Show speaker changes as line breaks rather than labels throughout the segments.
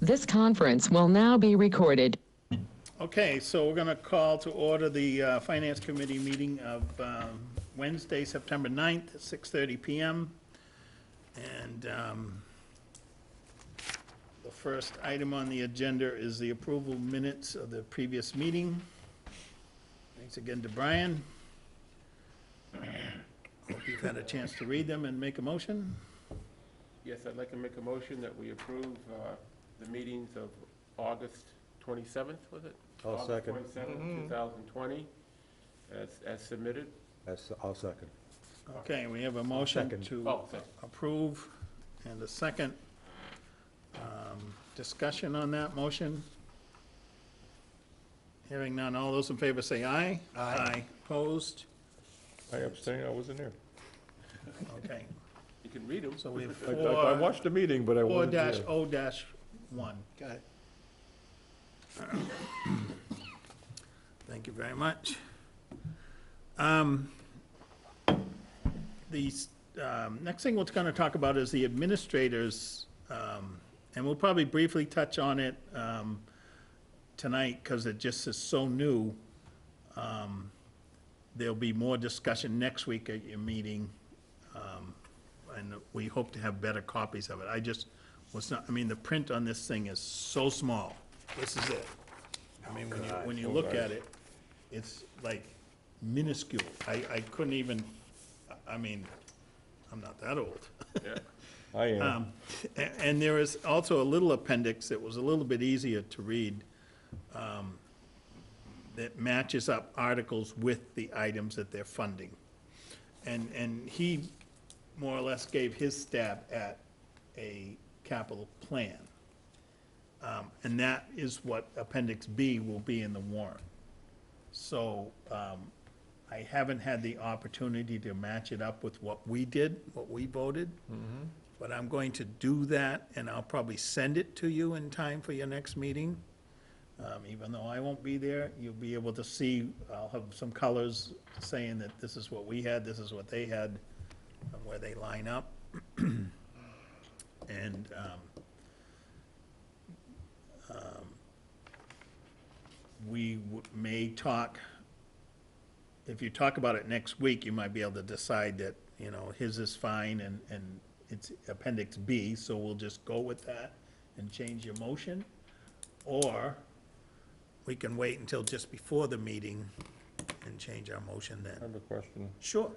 This conference will now be recorded.
Okay, so we're going to call to order the Finance Committee meeting of Wednesday, September 9th, at 6:30 PM. And the first item on the agenda is the approval minutes of the previous meeting. Thanks again to Brian. Hope you've had a chance to read them and make a motion.
Yes, I'd like to make a motion that we approve the meetings of August 27th, was it?
I'll second.
August 27th, 2020, as submitted.
I'll second.
Okay, we have a motion
Second.
to
Oh, second.
approve and a second. Discussion on that motion? Hearing none, all those in favor say aye. Aye. Opposed?
I abstain, I wasn't there.
Okay,
You can read them.
so we have
I watched the meeting, but I wasn't there.
4-0-1.
Got it.
Thank you very much. The next thing we're going to talk about is the administrators, and we'll probably briefly touch on it tonight because it just is so new. There'll be more discussion next week at your meeting, and we hope to have better copies of it. I just was not, I mean, the print on this thing is so small. This is it. I mean, when you look at it, it's like minuscule. I couldn't even, I mean, I'm not that old.
Yeah.
I am.
And there is also a little appendix that was a little bit easier to read, that matches up articles with the items that they're funding. And he more or less gave his stab at a capital plan. And that is what Appendix B will be in the warrant. So I haven't had the opportunity to match it up with what we did, what we voted. But I'm going to do that, and I'll probably send it to you in time for your next meeting. Even though I won't be there, you'll be able to see, I'll have some colors saying that this is what we had, this is what they had, and where they line up. And we may talk, if you talk about it next week, you might be able to decide that, you know, his is fine and it's Appendix B, so we'll just go with that and change your motion. Or we can wait until just before the meeting and change our motion
I
then.
have a question.
Sure.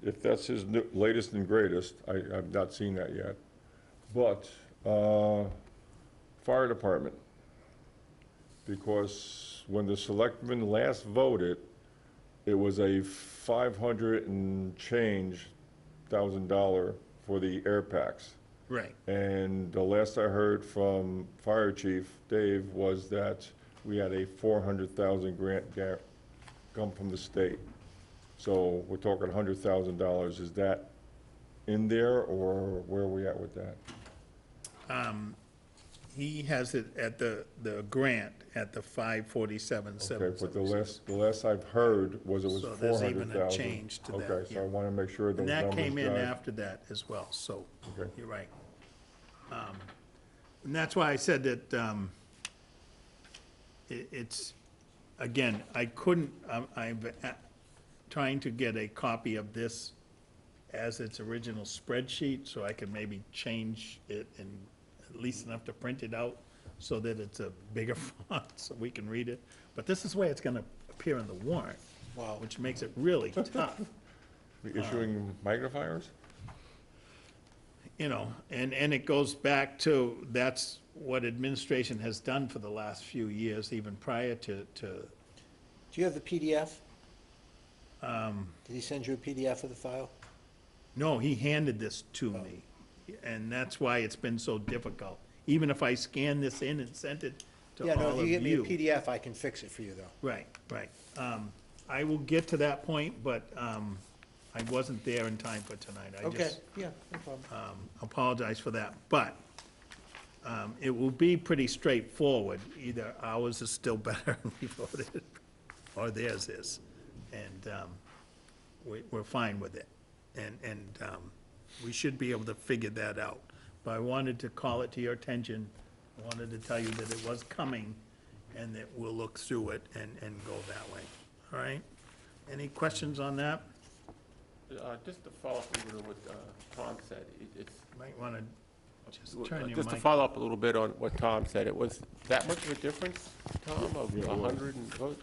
If that's his latest and greatest, I've not seen that yet. But, fire department, because when the selectmen last voted, it was a $500 and change thousand for the air packs.
Right.
And the last I heard from Fire Chief Dave was that we had a $400,000 grant come from the state. So we're talking $100,000. Is that in there, or where are we at with that?
He has it at the grant at the 547,776.
Okay, but the last I've heard was it was
So there's even a
400,000.
change to that,
Okay, so
yeah.
I want to make sure those
And
numbers
that came in
jive.
after that as well, so
Okay.
you're right. And that's why I said that it's, again, I couldn't, I'm trying to get a copy of this as its original spreadsheet, so I can maybe change it and at least enough to print it out so that it's a bigger font so we can read it. But this is the way it's gonna appear in the warrant. Wow. Which makes it really tough.
We issuing magnifiers?
You know, and it goes back to, that's what administration has done for the last few years, even prior to,
Do you have the PDF? Did he send you a PDF of the file?
no, he handed this to me. And that's why it's been so difficult. Even if I scan this in and sent it to
Yeah, no,
all
if
of
you get me a
you.
PDF, I can fix it for you, though.
Right, right. I will get to that point, but I wasn't there in time for tonight. I
Okay,
just
yeah, no problem.
apologize for that. But it will be pretty straightforward. Either ours is still better and we voted, or theirs is. And we're fine with it. And we should be able to figure that out. But I wanted to call it to your attention wanted to tell you that it was coming and that we'll look through it and go that way. All right? Any questions on that?
Just to follow up a little what Tom said, it's,
Might want to just turn your
just to
mic.
follow up a little bit on what Tom said, it was that much of a difference, Tom, of
Yeah, it was.
100 and, what,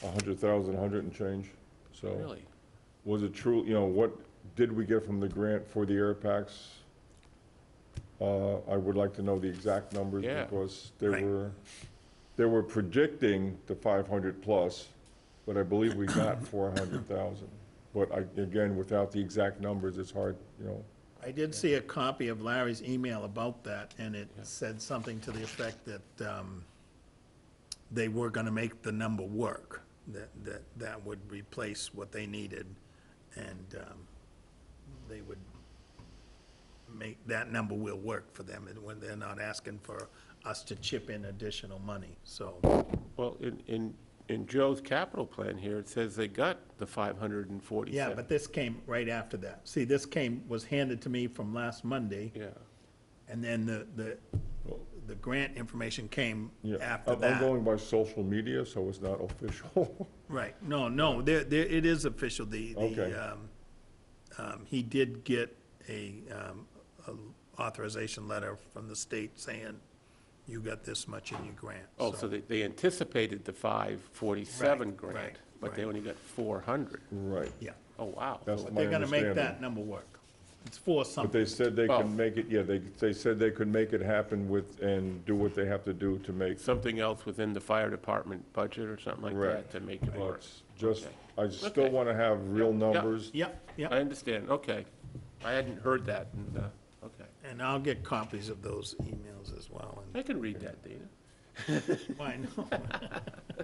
100,000, 100 and change. So
really?
was it true, what did we get from the grant for the air packs? I would like to know the exact numbers
Yeah.
because
Right.
they were predicting the 500 plus, but I believe we got 400,000. But again, without the exact numbers, it's hard,
I did see a copy of Larry's email about that, and it said something to the effect that they were going to make the number work, that would replace what they needed, and they would make, that number will work for them, and when they're not asking for us to chip in additional money, so.
Well, in Joe's capital plan here, it says they got the 547.
Yeah, but this came right after that. See, this was handed to me from last Monday,
Yeah,
and then the grant information came
yeah.
after
I'm
that.
going by social media, so it's not official.
Right, no, it is official,
Okay.
He did get a authorization letter from the state saying, you got this much in your grant.
oh, so they anticipated the 547
Right,
grant,
right,
but they
right.
only got 400.
Right.
Yeah,
Oh, wow.
That's
but
my
they're gonna make
understanding.
that number work. It's for
But
something.
they said they
Oh.
could make it, yeah, they said they could make it happen and do what they have to do to make.
Something else within the fire department budget or something like that
Correct.
to make it work.
It's just,
Okay.
I still
Okay.
want to have real numbers.
Yep,
I
yep,
understand, okay. I hadn't heard that, and, okay.
and I'll get copies of those emails as well,
I can read that, Dana.
why, no.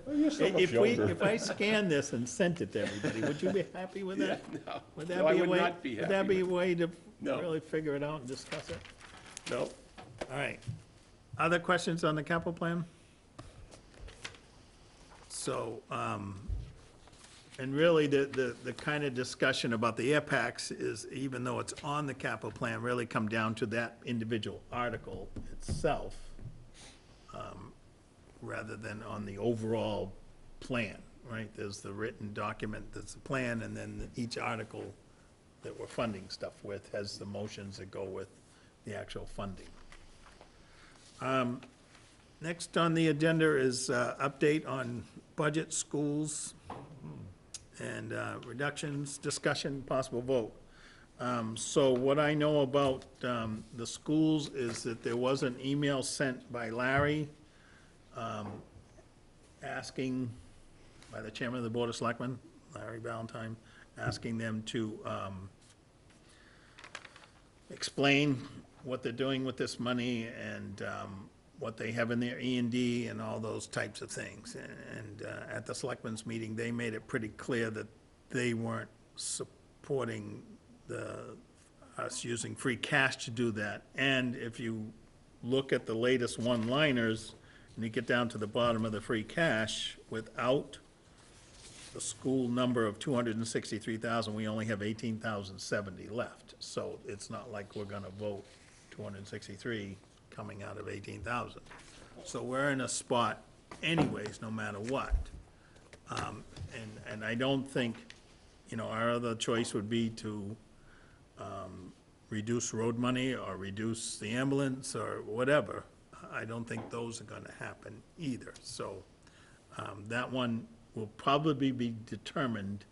Oh, you're so much younger.
If I scan this and sent it to everybody, would you be happy with that?
No,
Would
No,
that
I
be a
would
way?
not be
Would
happy
that be a
with
way to
No.
really figure it out and discuss it?
no.
All right. Other questions on the capital plan? So, and really, the kind of discussion about the air packs is, even though it's on the capital plan, really come down to that individual article itself, rather than on the overall plan, right? There's the written document, that's the plan, and then each article that we're funding stuff with has the motions that go with the actual funding. Next on the agenda is update on budget, schools, and reductions, discussion, possible vote. So what I know about the schools is that there was an email sent by Larry asking, by the chairman of the Board of Selectmen, Larry Valentine, asking them to explain what they're doing with this money and what they have in their E&D and all those types of things. And at the selectmen's meeting, they made it pretty clear that they weren't supporting us using free cash to do that. And if you look at the latest one-liners, and you get down to the bottom of the free cash, without the school number of 263,000, we only have 18,070 left. So it's not like we're gonna vote 263 coming out of 18,000. So we're in a spot anyways, no matter what. And I don't think, our other choice would be to reduce road money or reduce the ambulance or whatever. I don't think those are gonna happen either. So that one will probably be determined.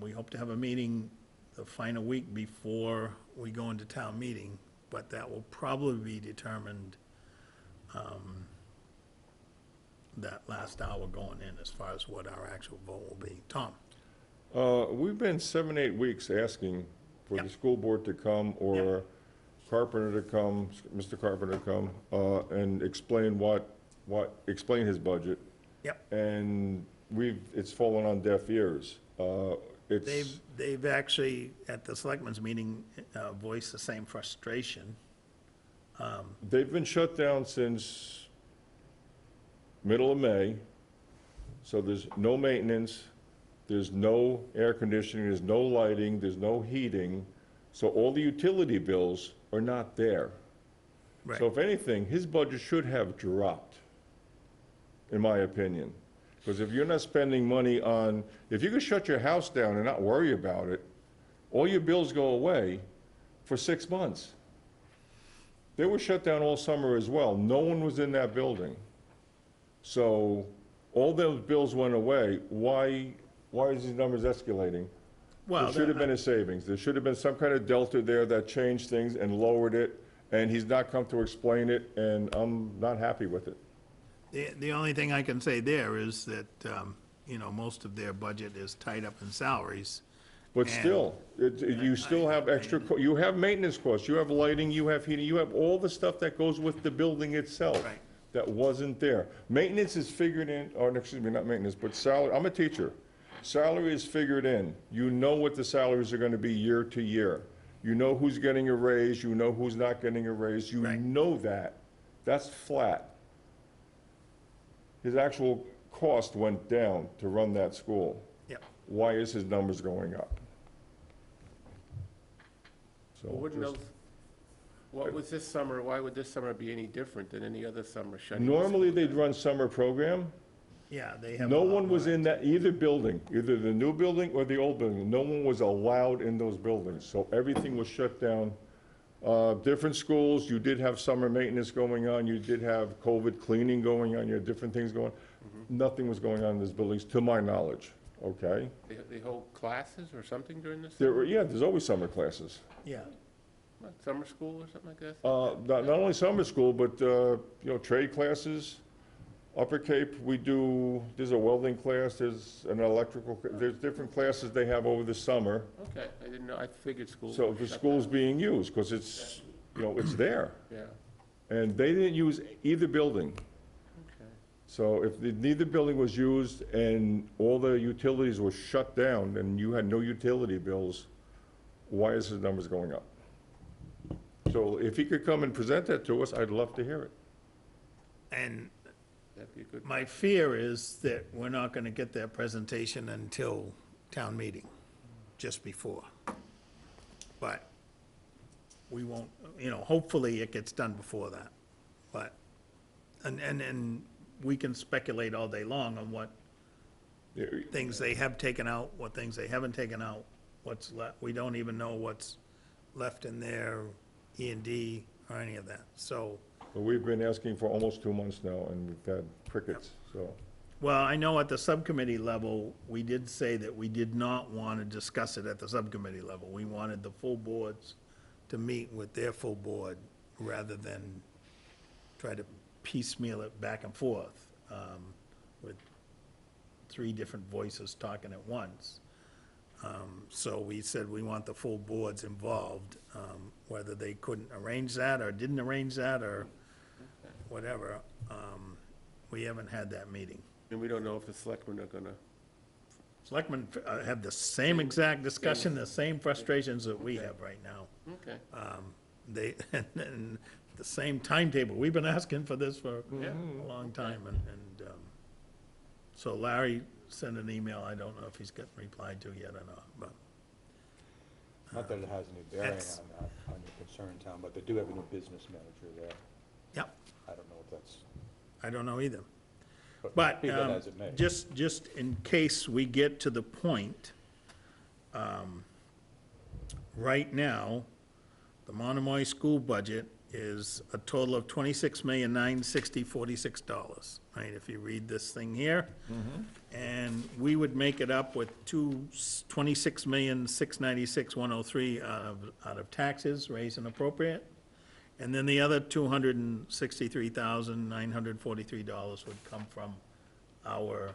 We hope to have a meeting the final week before we go into town meeting, but that will probably be determined that last hour going in as far as what our actual vote will be. Tom?
We've been 7, 8 weeks asking for the
Yep.
school board to come or Carpenter to come, Mr. Carpenter to come, and explain explain his budget.
Yep.
And it's fallen on deaf ears.
They've actually, at the selectmen's meeting, voiced the same frustration.
They've been shut down since middle of May, so there's no maintenance, there's no air conditioning, there's no lighting, there's no heating, so all the utility bills are not there.
Right.
So if anything, his budget should have dropped, in my opinion. Because if you're not spending money on, if you could shut your house down and not worry about it, all your bills go away for 6 months. They were shut down all summer as well. No one was in that building. So all those bills went away. Why is these numbers escalating?
Well,
There should have been a savings. There should have been some kind of delta there that changed things and lowered it, and he's not come to explain it, and I'm not happy with it.
the only thing I can say there is that, most of their budget is tied up in salaries.
But
And-
still, you still have extra, you have maintenance costs, you have lighting, you have heating, you have all the stuff that goes with the building itself.
Right.
That wasn't there. Maintenance is figured in, or excuse me, not maintenance, but salary, I'm a teacher. Salary is figured in. You know what the salaries are gonna be year to year. You know who's getting a raise, you know who's not getting a raise, you
Right.
know that. That's flat. His actual cost went down to run that school.
Yep.
Why is his numbers going up? So
Well, wouldn't
just-
those, what was this summer, why would this summer be any different than any other summer shutting? the
Normally,
school
they'd
down?
run summer program.
Yeah, they have.
No
a lot
one was
more.
in that, either building, either the new building or the old building. No one was allowed in those buildings, so everything was shut down. Different schools, you did have summer maintenance going on, you did have COVID cleaning going on, you had different things going. Nothing was going on in those buildings, to my knowledge, okay?
They hold classes or something during this?
There were, yeah, there's always summer classes.
Yeah,
Like summer school or something like that?
Not only summer school, but, trade classes. Upper Cape, there's a welding class, there's an electrical, there's different classes they have over the summer.
Okay, I didn't know, I figured school.
So
was
the
shut
school's
down.
being used, because it's, it's there.
Yeah,
And they didn't use either building.
okay.
So if neither building was used and all the utilities were shut down and you had no utility bills, why is his numbers going up? So if he could come and present that to us, I'd love to hear it.
and
That'd be a good.
my fear is that we're not gonna get that presentation until town meeting, just before. But we won't, hopefully it gets done before that. But, and we can speculate all day long on what things they have taken out, what things they haven't taken out, what's left. We don't even know what's left in their E&D or any of that, so.
But we've been asking for almost 2 months now, and we've had crickets, so.
Well, I know at the subcommittee level, we did say that we did not want to discuss it at the subcommittee level. We wanted the full boards to meet with their full board rather than try to piecemeal it back and forth with 3 different voices talking at once. So we said we want the full boards involved, whether they couldn't arrange that or didn't arrange that or whatever. We haven't had that meeting.
And we don't know if the selectmen are gonna,
Selectmen have the same exact discussion, the same frustrations that we have right now.
okay,
They, and the same timetable. We've been asking for this for
Yeah.
a long time, and so Larry sent an email. I don't know if he's gotten replied to yet or not, but.
Not that it has any bearing
That's-
on that, on your concern, Tom, but they do have a new business manager there.
Yep,
I don't know if that's,
I don't know either. But,
be that as it may.
just in case we get to the point, right now, the Monomer school budget is a total of $26,960,46, right? If you read this thing here. And we would make it up with $26,696,103 out of taxes, raised and appropriate. And then the other $263,943 would come from our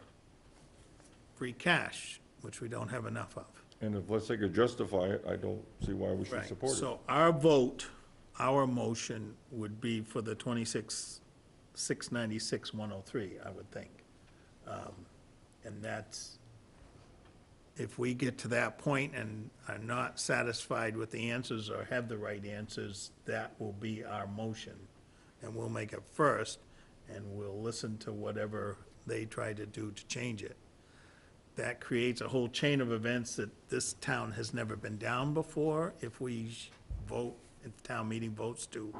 free cash, which we don't have enough of.
And unless they could justify it, I don't see why we should
Right,
support it.
so our vote, our motion would be for the 26,696,103, I would think. And that's, if we get to that point and are not satisfied with the answers or have the right answers, that will be our motion. And we'll make it first, and we'll listen to whatever they try to do to change it. That creates a whole chain of events that this town has never been down before. If we vote, if the town meeting votes to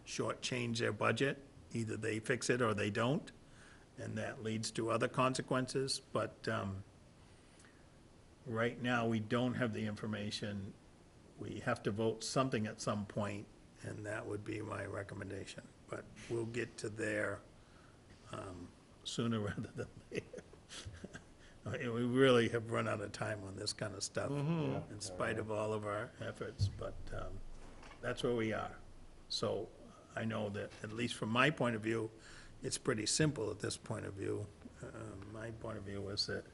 shortchange their budget. Either they fix it or they don't, and that leads to other consequences. But right now, we don't have the information. We have to vote something at some point, and that would be my recommendation. But we'll get to there sooner rather than later. I mean, we really have run out of time on this kind of stuff, in spite of all of our efforts, but that's where we are. So I know that, at least from my point of view, it's pretty simple at this point of view. My point of view is that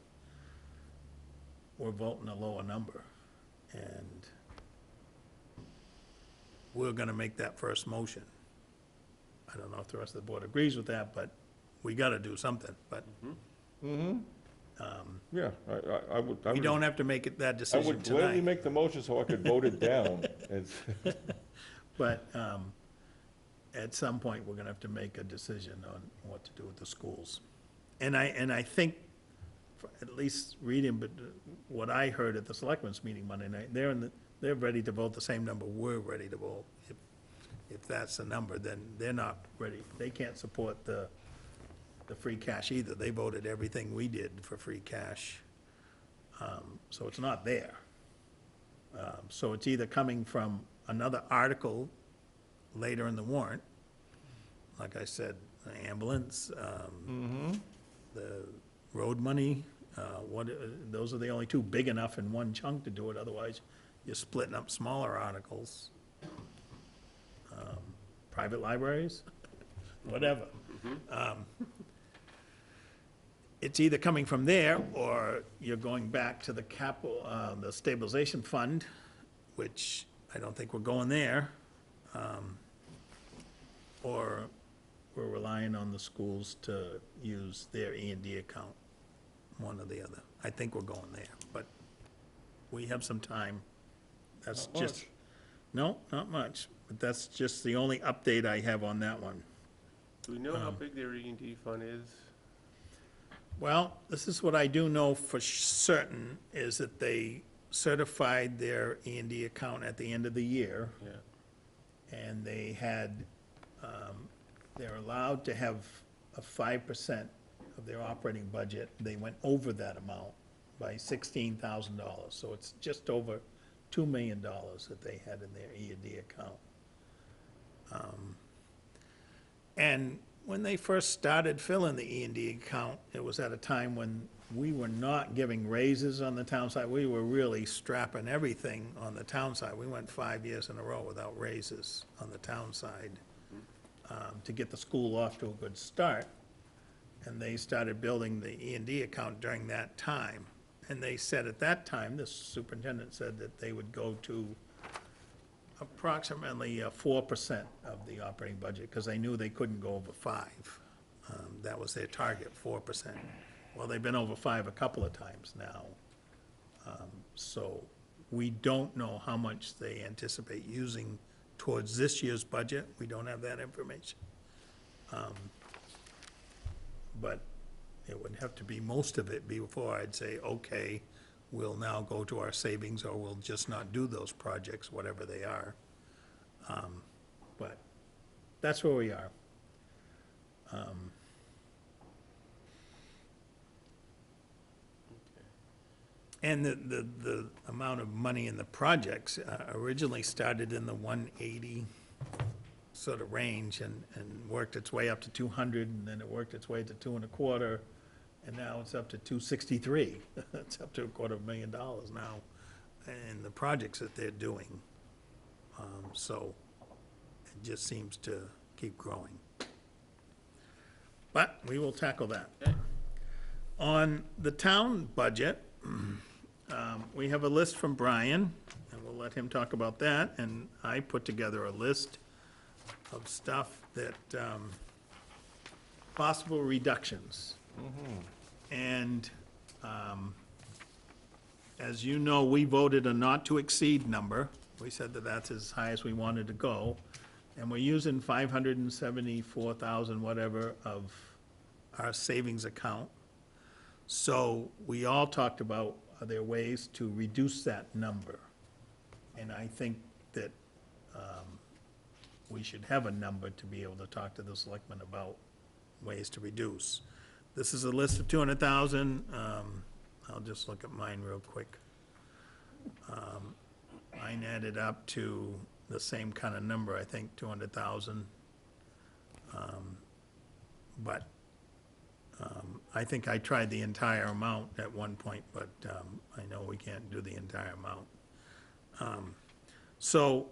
we're voting a lower number, and we're gonna make that first motion. I don't know if the rest of the board agrees with that, but we gotta do something, but
Yeah, I would.
we don't have to make it that
I
decision
would gladly
tonight.
make the motion so I could vote it down.
But at some point, we're gonna have to make a decision on what to do with the schools. And I think, at least reading, but what I heard at the selectmen's meeting Monday night, they're ready to vote the same number we're ready to vote. If that's the number, then they're not ready. They can't support the free cash either. They voted everything we did for free cash. So it's not there. So it's either coming from another article later in the warrant, like I said, the ambulance, the road money, those are the only two big enough in one chunk to do it. Otherwise, you're splitting up smaller articles. Private libraries, whatever. It's either coming from there, or you're going back to the capital, the stabilization fund, which I don't think we're going there. Or we're relying on the schools to use their E&D account, one or the other. I think we're going there, but we have some time. That's
Not
just,
much.
no, not much, but that's just the only update I have on that one.
Do we know how big their E&D fund is?
Well, this is what I do know for certain, is that they certified their E&D account at the end of the year,
Yeah.
and they had, they're allowed to have a 5% of their operating budget. They went over that amount by $16,000, so it's just over $2 million that they had in their E&D account. And when they first started filling the E&D account, it was at a time when we were not giving raises on the town side. We were really strapping everything on the town side. We went 5 years in a row without raises on the town side to get the school off to a good start. And they started building the E&D account during that time. And they said at that time, the superintendent said that they would go to approximately 4% of the operating budget, because they knew they couldn't go over 5. That was their target, 4%. Well, they've been over 5 a couple of times now. So we don't know how much they anticipate using towards this year's budget. We don't have that information. But it would have to be most of it before I'd say, okay, we'll now go to our savings, or we'll just not do those projects, whatever they are. But that's where we are. And the amount of money in the projects originally started in the 180 sort of range, and worked its way up to 200, and then it worked its way to 2.25, and now it's up to 263. It's up to $250,000 now in the projects that they're doing. So it just seems to keep growing. But we will tackle that. On the town budget, we have a list from Brian, and we'll let him talk about that. And I put together a list of stuff that, possible reductions. And as you know, we voted a not-to-exceed number. We said that that's as high as we wanted to go. And we're using 574,000 whatever of our savings account. So we all talked about, are there ways to reduce that number? And I think that we should have a number to be able to talk to the selectmen about ways to reduce. This is a list of 200,000. I'll just look at mine real quick. Mine added up to the same kind of number, I think, 200,000. But I think I tried the entire amount at one point, but I know we can't do the entire amount. So,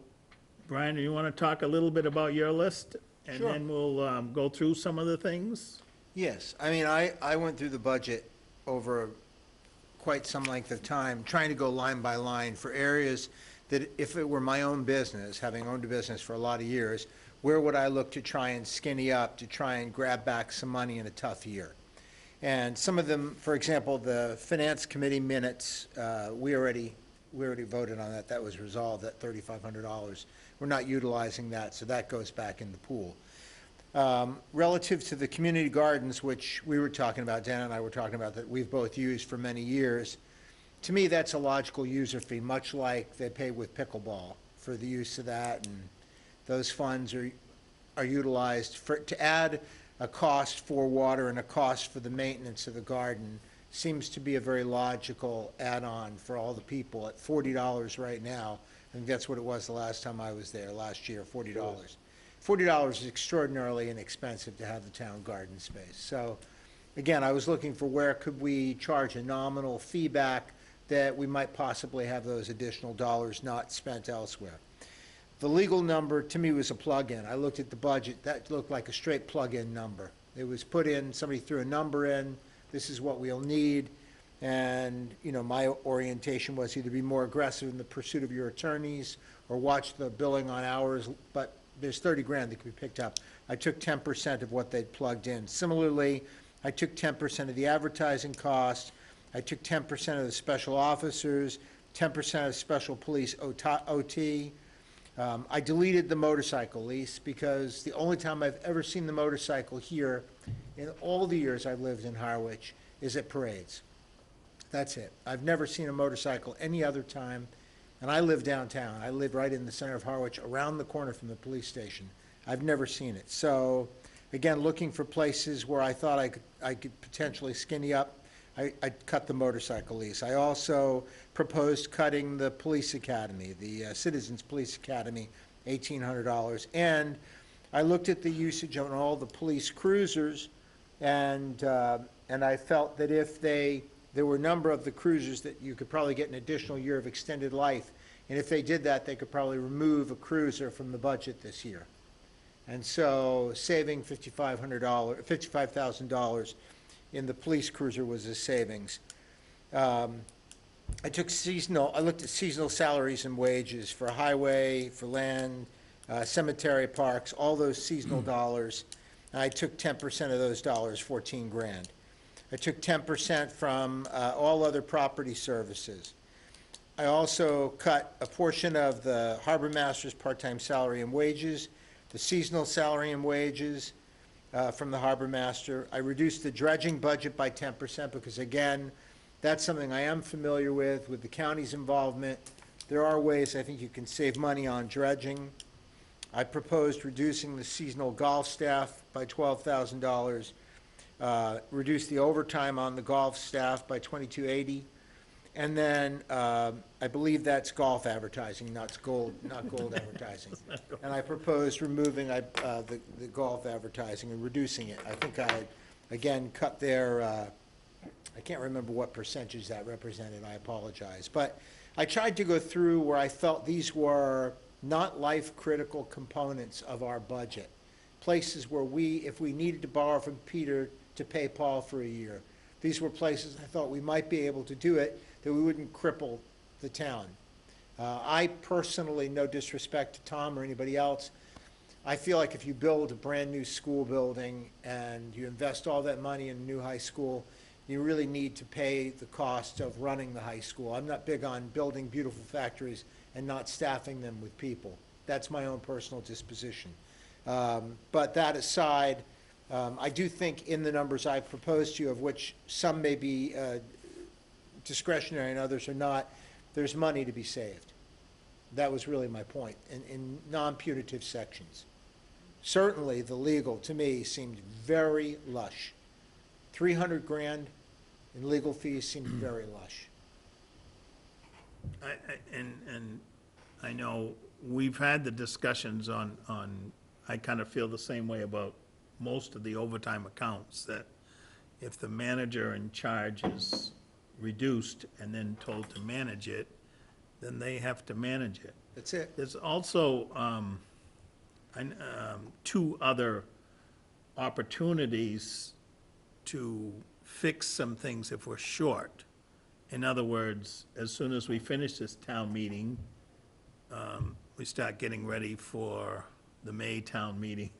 Brian, do you want to talk a little bit about your list? And
Sure.
then we'll go through some of the things?
Yes, I mean, I went through the budget over quite some length of time, trying to go line by line for areas that if it were my own business, having owned a business for a lot of years, where would I look to try and skinny up, to try and grab back some money in a tough year? And some of them, for example, the Finance Committee minutes, we already voted on that. That was resolved at $3,500. We're not utilizing that, so that goes back in the pool. Relative to the community gardens, which we were talking about, Dan and I were talking about, that we've both used for many years, to me, that's a logical user fee, much like they pay with pickleball for the use of that, and those funds are utilized to add a cost for water and a cost for the maintenance of the garden. Seems to be a very logical add-on for all the people at $40 right now. I think that's what it was the last time I was there, last year, $40. $40 is extraordinarily inexpensive to have the town garden space. So, again, I was looking for where could we charge a nominal fee back that we might possibly have those additional dollars not spent elsewhere. The legal number, to me, was a plug-in. I looked at the budget. That looked like a straight plug-in number. It was put in, somebody threw a number in, this is what we'll need, and, you know, my orientation was either be more aggressive in the pursuit of your attorneys or watch the billing on hours, but there's 30 grand that could be picked up. I took 10% of what they'd plugged in. Similarly, I took 10% of the advertising cost. I took 10% of the special officers, 10% of special police OT. I deleted the motorcycle lease because the only time I've ever seen the motorcycle here in all the years I've lived in Harwich is at parades. That's it. I've never seen a motorcycle any other time, and I live downtown. I live right in the center of Harwich, around the corner from the police station. I've never seen it. So, again, looking for places where I thought I could potentially skinny up, I cut the motorcycle lease. I also proposed cutting the police academy, the Citizens Police Academy, $1,800. And I looked at the usage on all the police cruisers, and I felt that if there were a number of the cruisers that you could probably get an additional year of extended life, and if they did that, they could probably remove a cruiser from the budget this year. And so saving $55,000 in the police cruiser was a savings. I looked at seasonal salaries and wages for highway, for land, cemetery, parks, all those seasonal dollars. And I took 10% of those dollars, 14 grand. I took 10% from all other property services. I also cut a portion of the harbor master's part-time salary and wages, the seasonal salary and wages from the harbor master. I reduced the dredging budget by 10% because, again, that's something I am familiar with the county's involvement. There are ways I think you can save money on dredging. I proposed reducing the seasonal golf staff by $12,000, reduce the overtime on the golf staff by $2,280, and then I believe that's golf advertising, not gold advertising. And I proposed removing the golf advertising and reducing it. I think I had, again, cut their, I can't remember what percentage that represented, I apologize. But I tried to go through where I felt these were not life-critical components of our budget. Places where if we needed to borrow from Peter to pay Paul for a year, these were places I thought we might be able to do it, that we wouldn't cripple the town. I personally, no disrespect to Tom or anybody else, I feel like if you build a brand-new school building and you invest all that money in a new high school, you really need to pay the cost of running the high school. I'm not big on building beautiful factories and not staffing them with people. That's my own personal disposition. But that aside, I do think in the numbers I proposed to you, of which some may be discretionary and others are not, there's money to be saved. That was really my point, in non-punitive sections. Certainly, the legal, to me, seemed very lush. 300 grand in legal fees seemed very lush.
And I know we've had the discussions on, I kind of feel the same way about most of the overtime accounts, that if the manager in charge is reduced and then told to manage it, then they have to manage it.
That's it.
There's also, two other opportunities to fix some things if we're short. In other words, as soon as we finish this town meeting, we start getting ready for the May town meeting.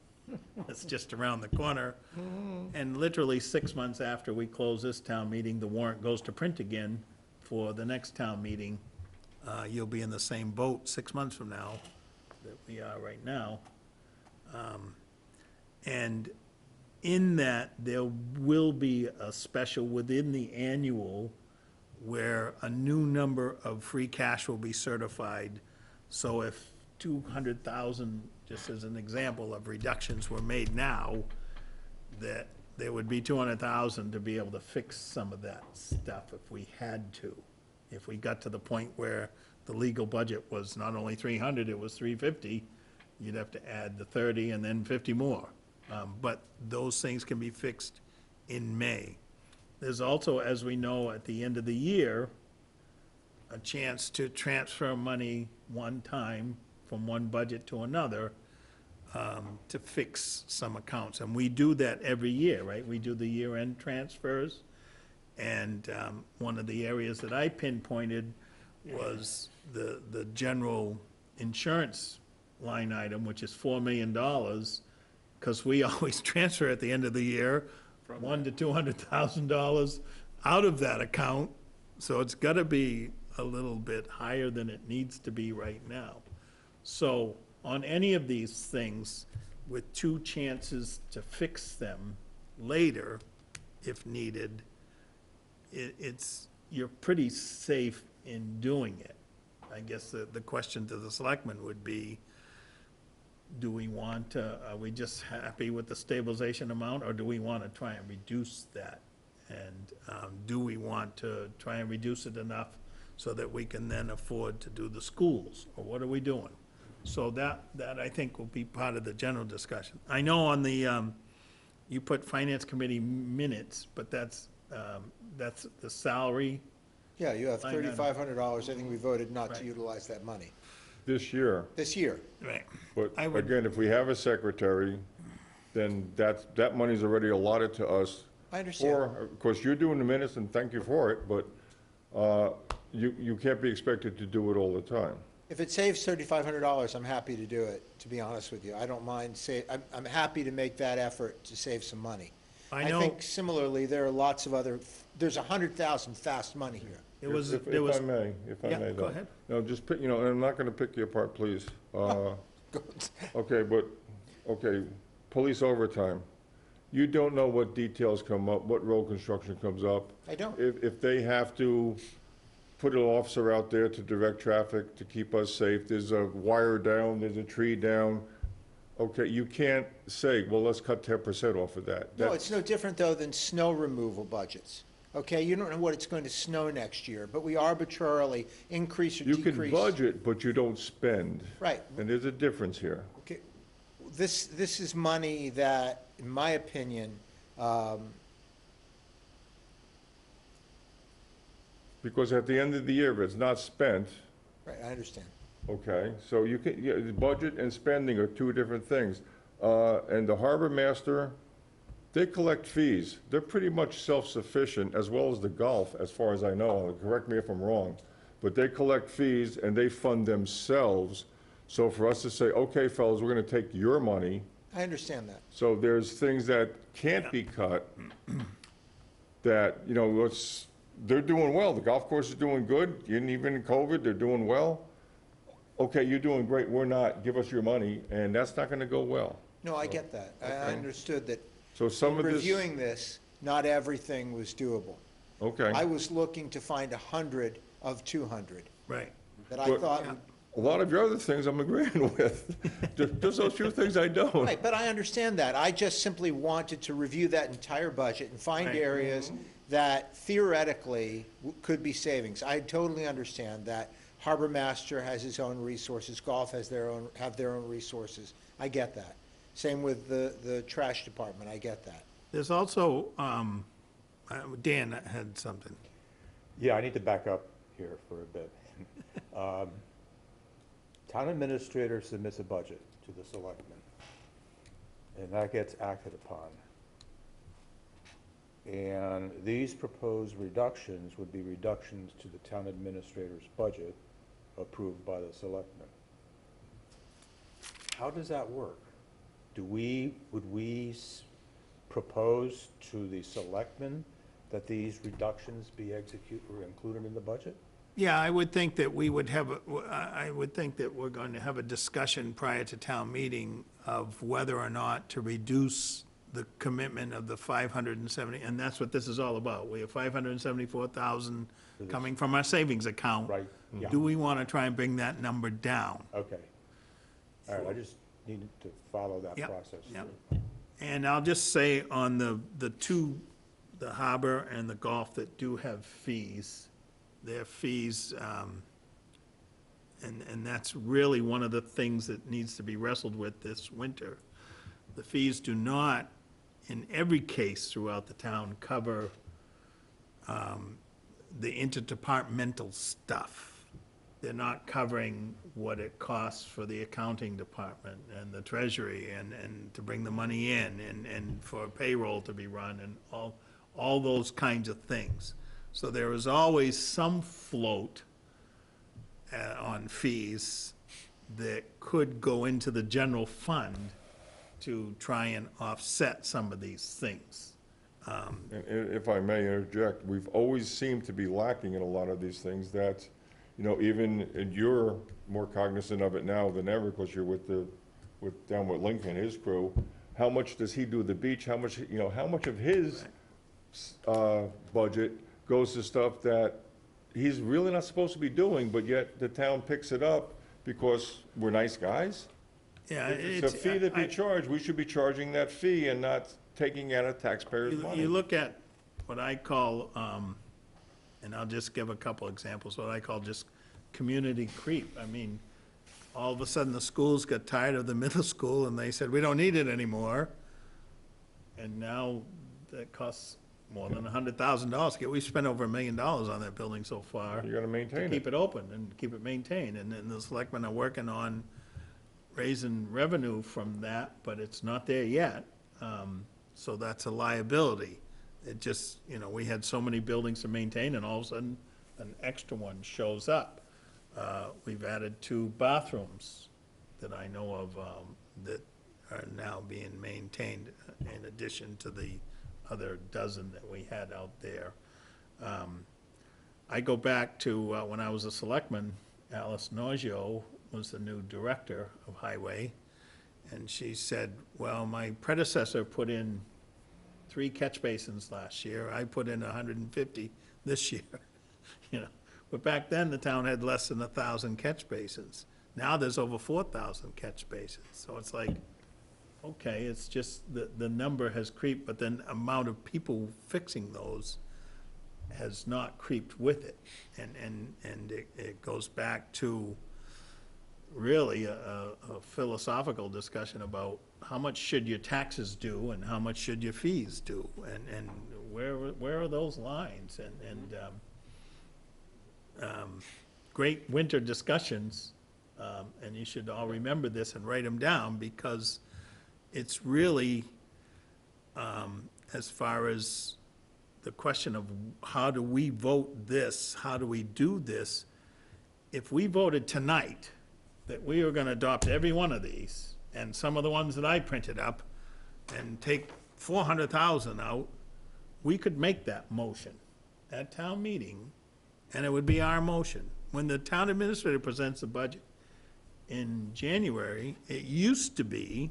That's just around the corner. And literally 6 months after we close this town meeting, the warrant goes to print again for the next town meeting. You'll be in the same boat 6 months from now that we are right now. And in that, there will be a special within the annual where a new number of free cash will be certified. So if 200,000, just as an example of reductions were made now, that there would be 200,000 to be able to fix some of that stuff if we had to. If we got to the point where the legal budget was not only 300, it was 350, you'd have to add the 30 and then 50 more. But those things can be fixed in May. There's also, as we know, at the end of the year, a chance to transfer money one time from one budget to another to fix some accounts. And we do that every year, right? We do the year-end transfers. And one of the areas that I pinpointed was the general insurance line item, which is $4 million, because we always transfer at the end of the year $100,000 to $200,000 out of that account. So it's got to be a little bit higher than it needs to be right now. So on any of these things, with two chances to fix them later, if needed, you're pretty safe in doing it. I guess the question to the selectmen would be, do we want to, are we just happy with the stabilization amount, or do we want to try and reduce that? And do we want to try and reduce it enough so that we can then afford to do the schools, or what are we doing? So that I think will be part of the general discussion. I know on the, you put finance committee minutes, but that's the salary.
Yeah, you have
Line item.
$3,500. I think we voted not to utilize that money
This year.
this year.
Right.
But
I would-
again, if we have a secretary, then that money's already allotted to us.
I understand.
Or, of course, you're doing the minutes, and thank you for it, but you can't be expected to do it all the time.
If it saves $3,500, I'm happy to do it, to be honest with you. I don't mind I'm happy to make that effort to save some money.
I know-
think similarly, there are lots of other, there's 100,000 fast money here.
It was,
If
there was.
I may, if I
Yeah,
may.
go
though.
ahead.
No, just pick, and I'm not gonna pick you apart, please. Okay, police overtime. You don't know what details come up, what road construction comes up.
I don't.
If they have to put an officer out there to direct traffic to keep us safe, there's a wire down, there's a tree down, okay, you can't say, well, let's cut 10% off of that.
No, it's no different, though, than snow removal budgets. Okay, you don't know what it's going to snow next year, but we arbitrarily increase or
You
decrease.
can budget, but you don't spend.
Right.
And there's a difference here.
Okay, this is money that, in my opinion,
Because at the end of the year, if it's not spent,
right, I understand.
okay, so you can, yeah, the budget and spending are two different things. And the harbor master, they collect fees. They're pretty much self-sufficient, as well as the Gulf, as far as I know. Correct me if I'm wrong. But they collect fees and they fund themselves. So for us to say, okay, fellas, we're gonna take your money,
I understand that.
so there's things that can't be cut that, they're doing well. The golf course is doing good. Even in COVID, they're doing well. Okay, you're doing great. We're not. Give us your money. And that's not gonna go well.
No, I get that. I understood that.
So some of this.
Reviewing this, not everything was doable.
Okay.
I was looking to find 100 of 200
Right.
that I
But-
thought would
A lot of your other things I'm agreeing with. Just those few things I don't.
Right, but I understand that. I just simply wanted to review that entire budget and find
Right.
areas that theoretically could be savings. I totally understand that Harbor Master has his own resources, golf has have their own resources. I get that. Same with the trash department, I get that.
There's also, Dan had something.
Yeah, I need to back up here for a bit. Town administrator submits a budget to the selectmen, and that gets acted upon. And these proposed reductions would be reductions to the town administrator's budget approved by the selectmen. How does that work? Would we propose to the selectmen that these reductions be executed or included in the budget?
Yeah, I would think that we would have, I would think that we're going to have a discussion prior to town meeting of whether or not to reduce the commitment of the 570, and that's what this is all about. We have 574,000 coming from our savings account.
Right, yeah.
Do we want to try and bring that number down?
Okay. All right, I just needed to follow that
Yep,
process.
yep.
through.
And I'll just say on the two, the harbor and the golf that do have fees, their fees, and that's really one of the things that needs to be wrestled with this winter. The fees do not, in every case throughout the town, cover the interdepartmental stuff. They're not covering what it costs for the accounting department and the treasury and to bring the money in and for payroll to be run and all those kinds of things. So there is always some float on fees that could go into the general fund to try and offset some of these things.
And if I may interject, we've always seemed to be lacking in a lot of these things that, even, and you're more cognizant of it now than ever because you're down with Lincoln, his crew. How much does he do the beach? How much of his budget goes to stuff that he's really not supposed to be doing, but yet the town picks it up because we're nice guys?
Yeah,
If it's a fee that we charge, we should be charging that fee and not taking out of taxpayers' money.
You look at what I call, and I'll just give a couple examples, what I call just community creep. I mean, all of a sudden, the schools got tired of the middle school, and they said, we don't need it anymore. And now that costs more than $100,000. We've spent over $1 million on that building so far.
You gotta maintain
To
it.
keep it open and keep it maintained. And then the selectmen are working on raising revenue from that, but it's not there yet. So that's a liability. It just, we had so many buildings to maintain, and all of a sudden, an extra one shows up. We've added 2 bathrooms that I know of that are now being maintained in addition to the other dozen that we had out there. I go back to when I was a selectman, Alice Noggio was the new director of Highway, and she said, well, my predecessor put in 3 catch basins last year. I put in 150 this year. But back then, the town had less than 1,000 catch basins. Now there's over 4,000 catch basins. So it's like, okay, it's just the number has creeped, but then amount of people fixing those has not creeped with it. And it goes back to really a philosophical discussion about how much should your taxes do and how much should your fees do, and where are those lines? Great winter discussions, and you should all remember this and write them down, because it's really, as far as the question of how do we vote this, how do we do this, if we voted tonight that we were gonna adopt every one of these, and some of the ones that I printed up, and take 400,000 out, we could make that motion at town meeting, and it would be our motion. When the town administrator presents the budget in January, it used to be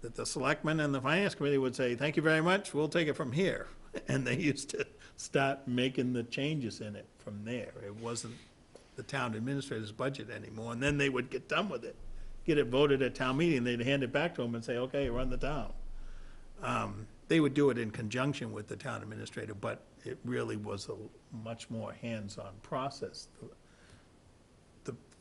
that the selectmen and the finance committee would say, thank you very much, we'll take it from here. And they used to start making the changes in it from there. It wasn't the town administrator's budget anymore, and then they would get done with it, get it voted at town meeting, they'd hand it back to them and say, okay, run the town. They would do it in conjunction with the town administrator, but it really was a much more hands-on process.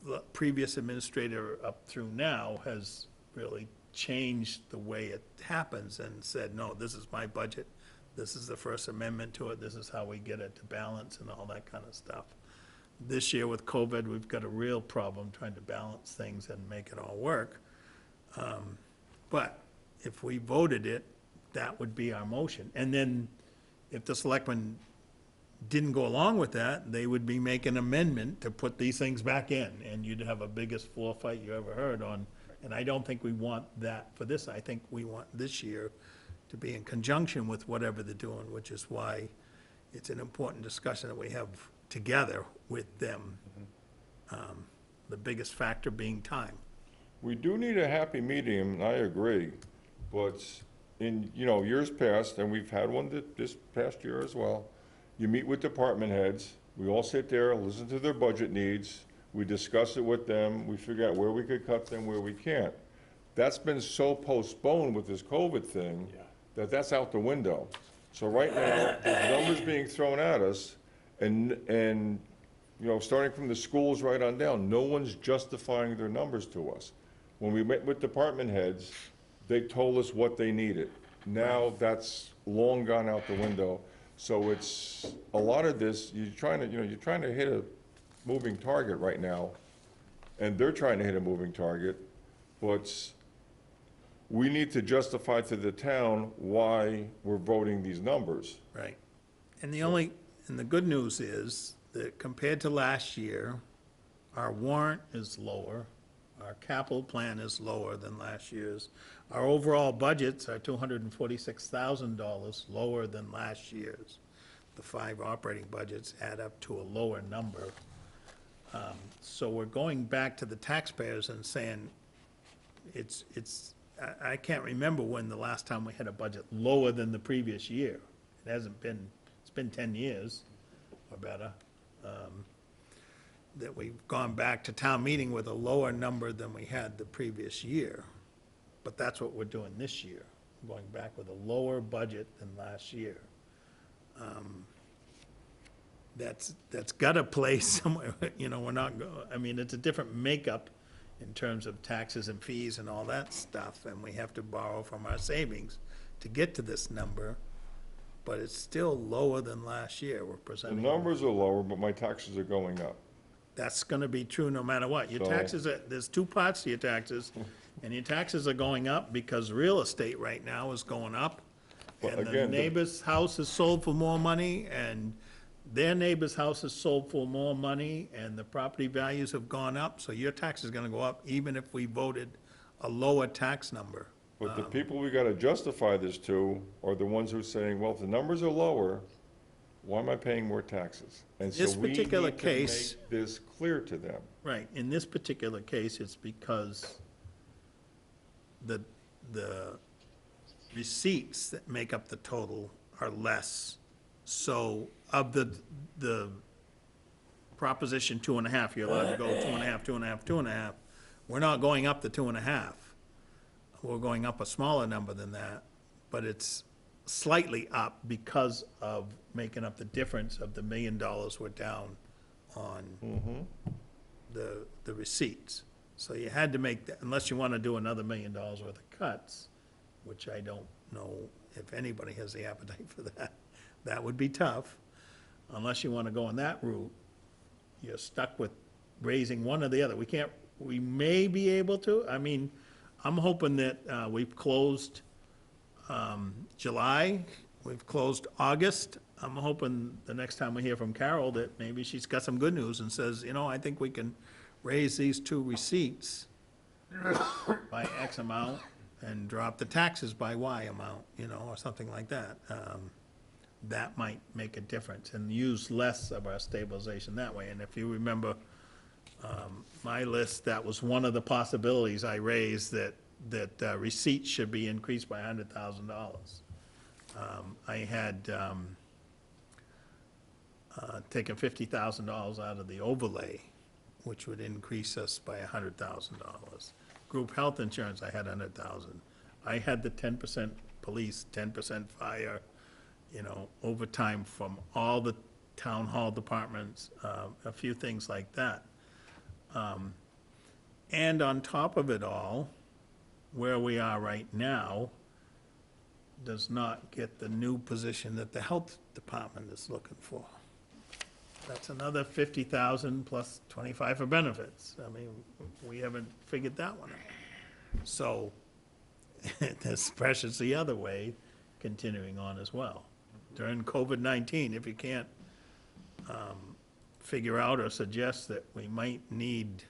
The previous administrator up through now has really changed the way it happens and said, no, this is my budget, this is the First Amendment to it, this is how we get it to balance and all that kind of stuff. This year with COVID, we've got a real problem trying to balance things and make it all work. But if we voted it, that would be our motion. And then if the selectmen didn't go along with that, they would be making an amendment to put these things back in, and you'd have a biggest floor fight you ever heard on. And I don't think we want that for this. I think we want this year to be in conjunction with whatever they're doing, which is why it's an important discussion that we have together with them. The biggest factor being time.
We do need a happy medium, and I agree, but in, years past, and we've had one this past year as well, you meet with department heads, we all sit there, listen to their budget needs, we discuss it with them, we figure out where we could cut them, where we can't. That's been so postponed with this COVID thing, that's out the window. So right now, there's numbers being thrown at us, and starting from the schools right on down, no one's justifying their numbers to us. When we met with department heads, they told us what they needed. Now that's long gone out the window. So it's, a lot of this, you're trying to hit a moving target right now, and they're trying to hit a moving target, but we need to justify to the town why we're voting these numbers.
Right. And the good news is that compared to last year, our warrant is lower, our capital plan is lower than last year's. Our overall budgets are $246,000 lower than last year's. The 5 operating budgets add up to a lower number. So we're going back to the taxpayers and saying, I can't remember when the last time we had a budget lower than the previous year. It hasn't been, it's been 10 years or better. That we've gone back to town meeting with a lower number than we had the previous year. But that's what we're doing this year, going back with a lower budget than last year. That's got to play somewhere, we're not, it's a different makeup in terms of taxes and fees and all that stuff, and we have to borrow from our savings to get to this number, but it's still lower than last year we're
The
presenting.
numbers are lower, but my taxes are going up.
That's gonna be true no matter what. Your
So-
taxes there's 2 parts to your taxes, and your taxes are going up because real estate right now is going up.
But
And the
again,
neighbor's house is sold for more money, and their neighbor's house is sold for more money, and the property values have gone up, so your tax is gonna go up even if we voted a lower tax number.
But the people we gotta justify this to are the ones who are saying, well, if the numbers are lower, why am I paying more taxes? And so
This
we
particular
need to
case-
make this clear to them.
Right, in this particular case, it's because the receipts that make up the total are less. So of the proposition 2.5, you're allowed to go 2.5, 2.5, 2.5, we're not going up to 2.5. We're going up a smaller number than that, but it's slightly up because of making up the difference of the $1 million we're down on the receipts. So you had to make, unless you want to do another $1 million worth of cuts, which I don't know if anybody has the appetite for that. That would be tough. Unless you want to go on that route, you're stuck with raising one or the other. We may be able to. I'm hoping that we've closed July, we've closed August. I'm hoping the next time we hear from Carol that maybe she's got some good news and says, I think we can raise these 2 receipts by X amount and drop the taxes by Y amount, or something like that. That might make a difference and use less of our stabilization that way. And if you remember my list, that was one of the possibilities I raised, that receipts should be increased by $100,000. I had taken $50,000 out of the overlay which would increase us by $100,000. Group health insurance, I had 100,000. I had the 10% police, 10% fire, overtime from all the town hall departments, a few things like that. And on top of it all, where we are right now does not get the new position that the health department is looking for. That's another 50,000 plus 25 for benefits. I mean, we haven't figured that one out. So there's pressures the other way continuing on as well. During COVID-19, if you can't figure out or suggest that we might need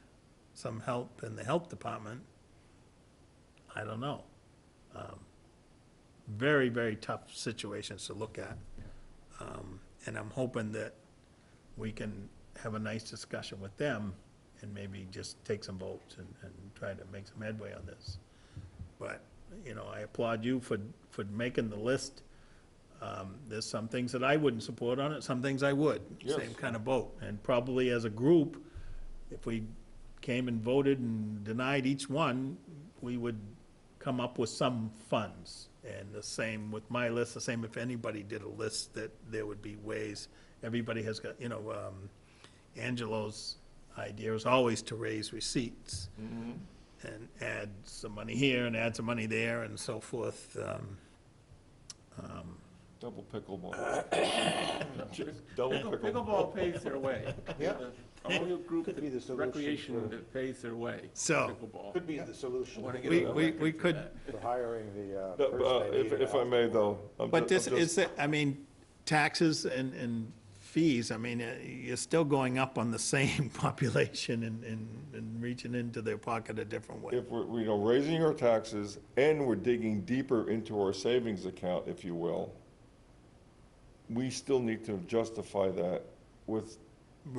some help in the health department, I don't know. Very, very tough situations to look at. And I'm hoping that we can have a nice discussion with them and maybe just take some votes and try to make some headway on this. But, I applaud you for making the list. There's some things that I wouldn't support on it, some things I would.
Yes.
Same kind of vote. And probably as a group, if we came and voted and denied each one, we would come up with some funds. And the same with my list, the same if anybody did a list, that there would be ways. Everybody has got, Angelo's idea is always to raise receipts and add some money here and add some money there and so forth.
Double pickleball. Double pickleball.
Pickleball pays their way.
Yeah.
Only a group
Could be the
that's
solution
recreation
for-
that pays their way.
So-
Pickleball.
Could be the solution
Wanna
for
get a
We
record for
could,
that.
hiring the person they need.
If I may, though.
but this is, taxes and fees, you're still going up on the same population and reaching into their pocket a different way.
If we're, raising our taxes and we're digging deeper into our savings account, if you will, we still need to justify that with the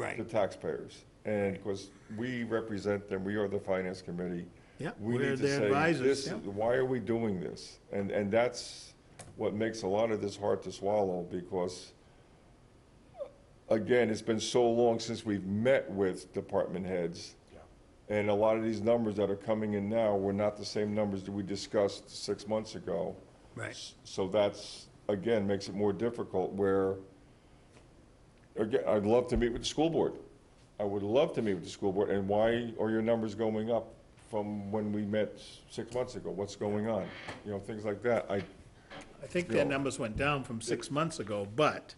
Right,
taxpayers. And because we represent them, we are the finance committee.
yeah,
We
we're
need to
their
say,
advisors,
this,
yeah.
why are we doing this? And that's what makes a lot of this hard to swallow, because, again, it's been so long since we've met with department heads. And a lot of these numbers that are coming in now were not the same numbers that we discussed 6 months ago.
Right.
So that's, again, makes it more difficult where, again, I'd love to meet with the school board. I would love to meet with the school board, and why are your numbers going up from when we met 6 months ago? What's going on? Things like that. I
think their numbers went down from 6 months ago, but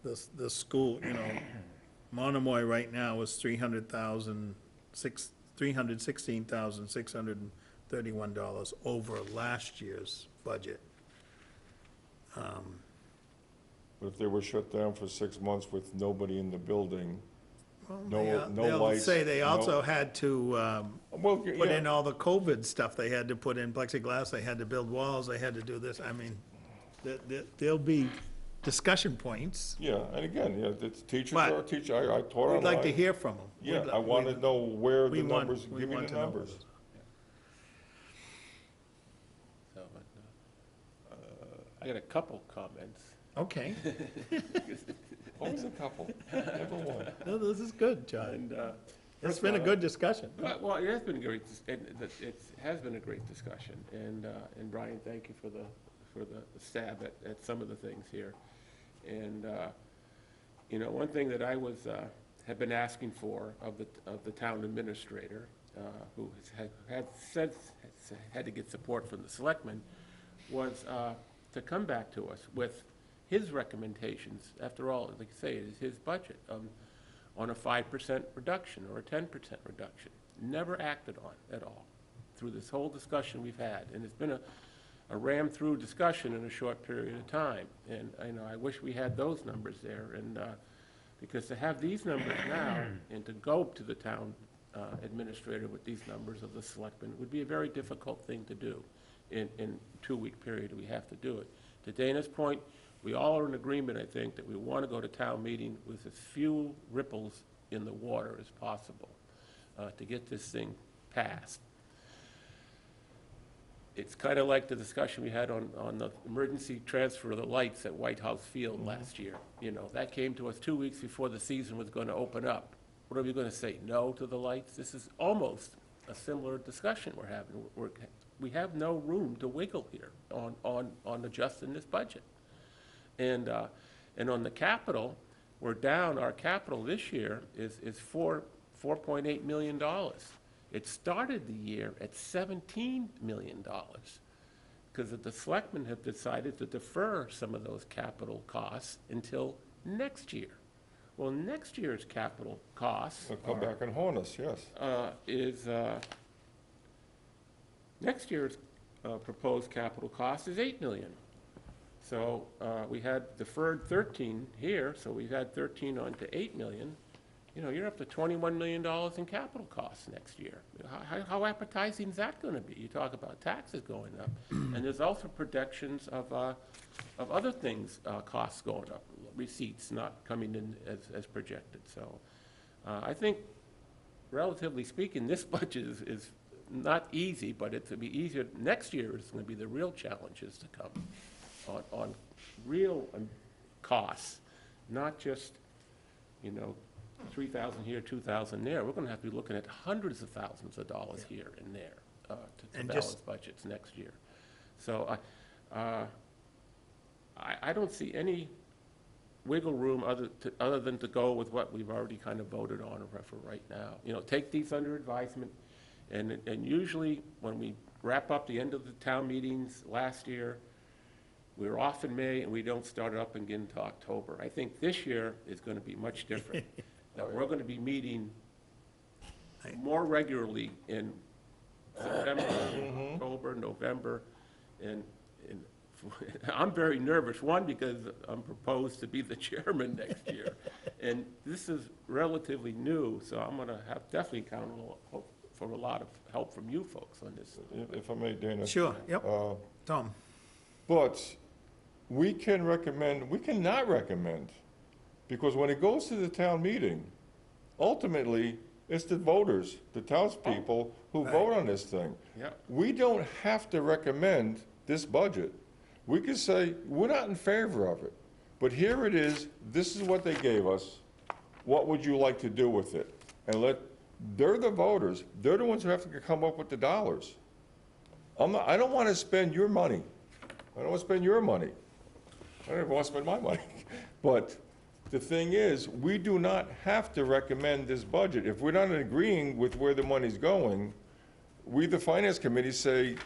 the school, Monomer right now is $316,631 over last year's budget.
But if they were shut down for 6 months with nobody in the building,
Well,
no
they'll
lights,
say they
no-
also had to
well,
put in
yeah,
all the COVID stuff. They had to put in plexiglass, they had to build walls, they had to do this. There'll be discussion points.
yeah, and again, it's teachers
But
are teachers. I taught online.
We'd like to hear from them.
Yeah, I want to know where the numbers,
we
give me
want
the
to know.
numbers.
So, I got a couple comments.
Okay,
Always a couple, never one.
no, this is good, John.
And,
It's been a good discussion.
well, it has been a great, it has been a great discussion, and Brian, thank you for the stab at some of the things here. And, one thing that I have been asking for of the town administrator, who had to get support from the selectmen, was to come back to us with his recommendations. After all, like I say, it is his budget, on a 5% reduction or a 10% reduction. Never acted on at all through this whole discussion we've had. And it's been a ram-through discussion in a short period of time. And I wish we had those numbers there. And because to have these numbers now and to go to the town administrator with these numbers of the selectmen would be a very difficult thing to do in 2-week period. We have to do it. To Dana's point, we all are in agreement, I think, that we want to go to town meeting with as few ripples in the water as possible to get this thing passed. It's kind of like the discussion we had on the emergency transfer of the lights at White House Field last year. That came to us 2 weeks before the season was going to open up. what are we gonna say, no to the lights? This is almost a similar discussion we're having. We have no room to wiggle here on adjusting this budget. And on the capital, we're down, our capital this year is $4.8 million. It started the year at $17 million, because the selectmen have decided to defer some of those capital costs until next year. Well, next year's capital costs
So come back and haunt us, yes.
next year's proposed capital cost is $8 million. So we had deferred 13 here, so we've had 13 on to 8 million. You know, you're up to $21 million in capital costs next year. How appetizing is that going to be? You talk about taxes going up, and there's also projections of other things, costs going up, receipts not coming in as projected. So I think, relatively speaking, this budget is not easy, but it's going to be easier. Next year is going to be the real challenges to come on real costs, not just, you know, 3,000 here, 2,000 there. We're going to have to be looking at hundreds of thousands of dollars here and there to balance budgets next year. So I don't see any wiggle room other than to go with what we've already kind of voted on for right now. You know, take these under advisement, and usually when we wrap up the end of the town meetings last year, we were off in May and we don't start up again until October. I think this year is going to be much different. That we're going to be meeting more regularly in September, October, November, and I'm very nervous, one, because I'm proposed to be the chairman next year. And this is relatively new, so I'm going to have definitely count for a lot of help from you folks on this.
If I may, Dana.
Sure, yep. Tom?
But we can recommend, we cannot recommend, because when it goes to the town meeting, ultimately, it's the voters, the townspeople who vote on this thing.
Yep.
We don't have to recommend this budget. We could say, we're not in favor of it, but here it is, this is what they gave us, what would you like to do with it? And they're the voters, they're the ones who have to come up with the dollars. I don't want to spend your money. I don't want to spend your money. I don't even want to spend my money. But the thing is, we do not have to recommend this budget. If we're not agreeing with where the money's going, we, the Finance Committee, say,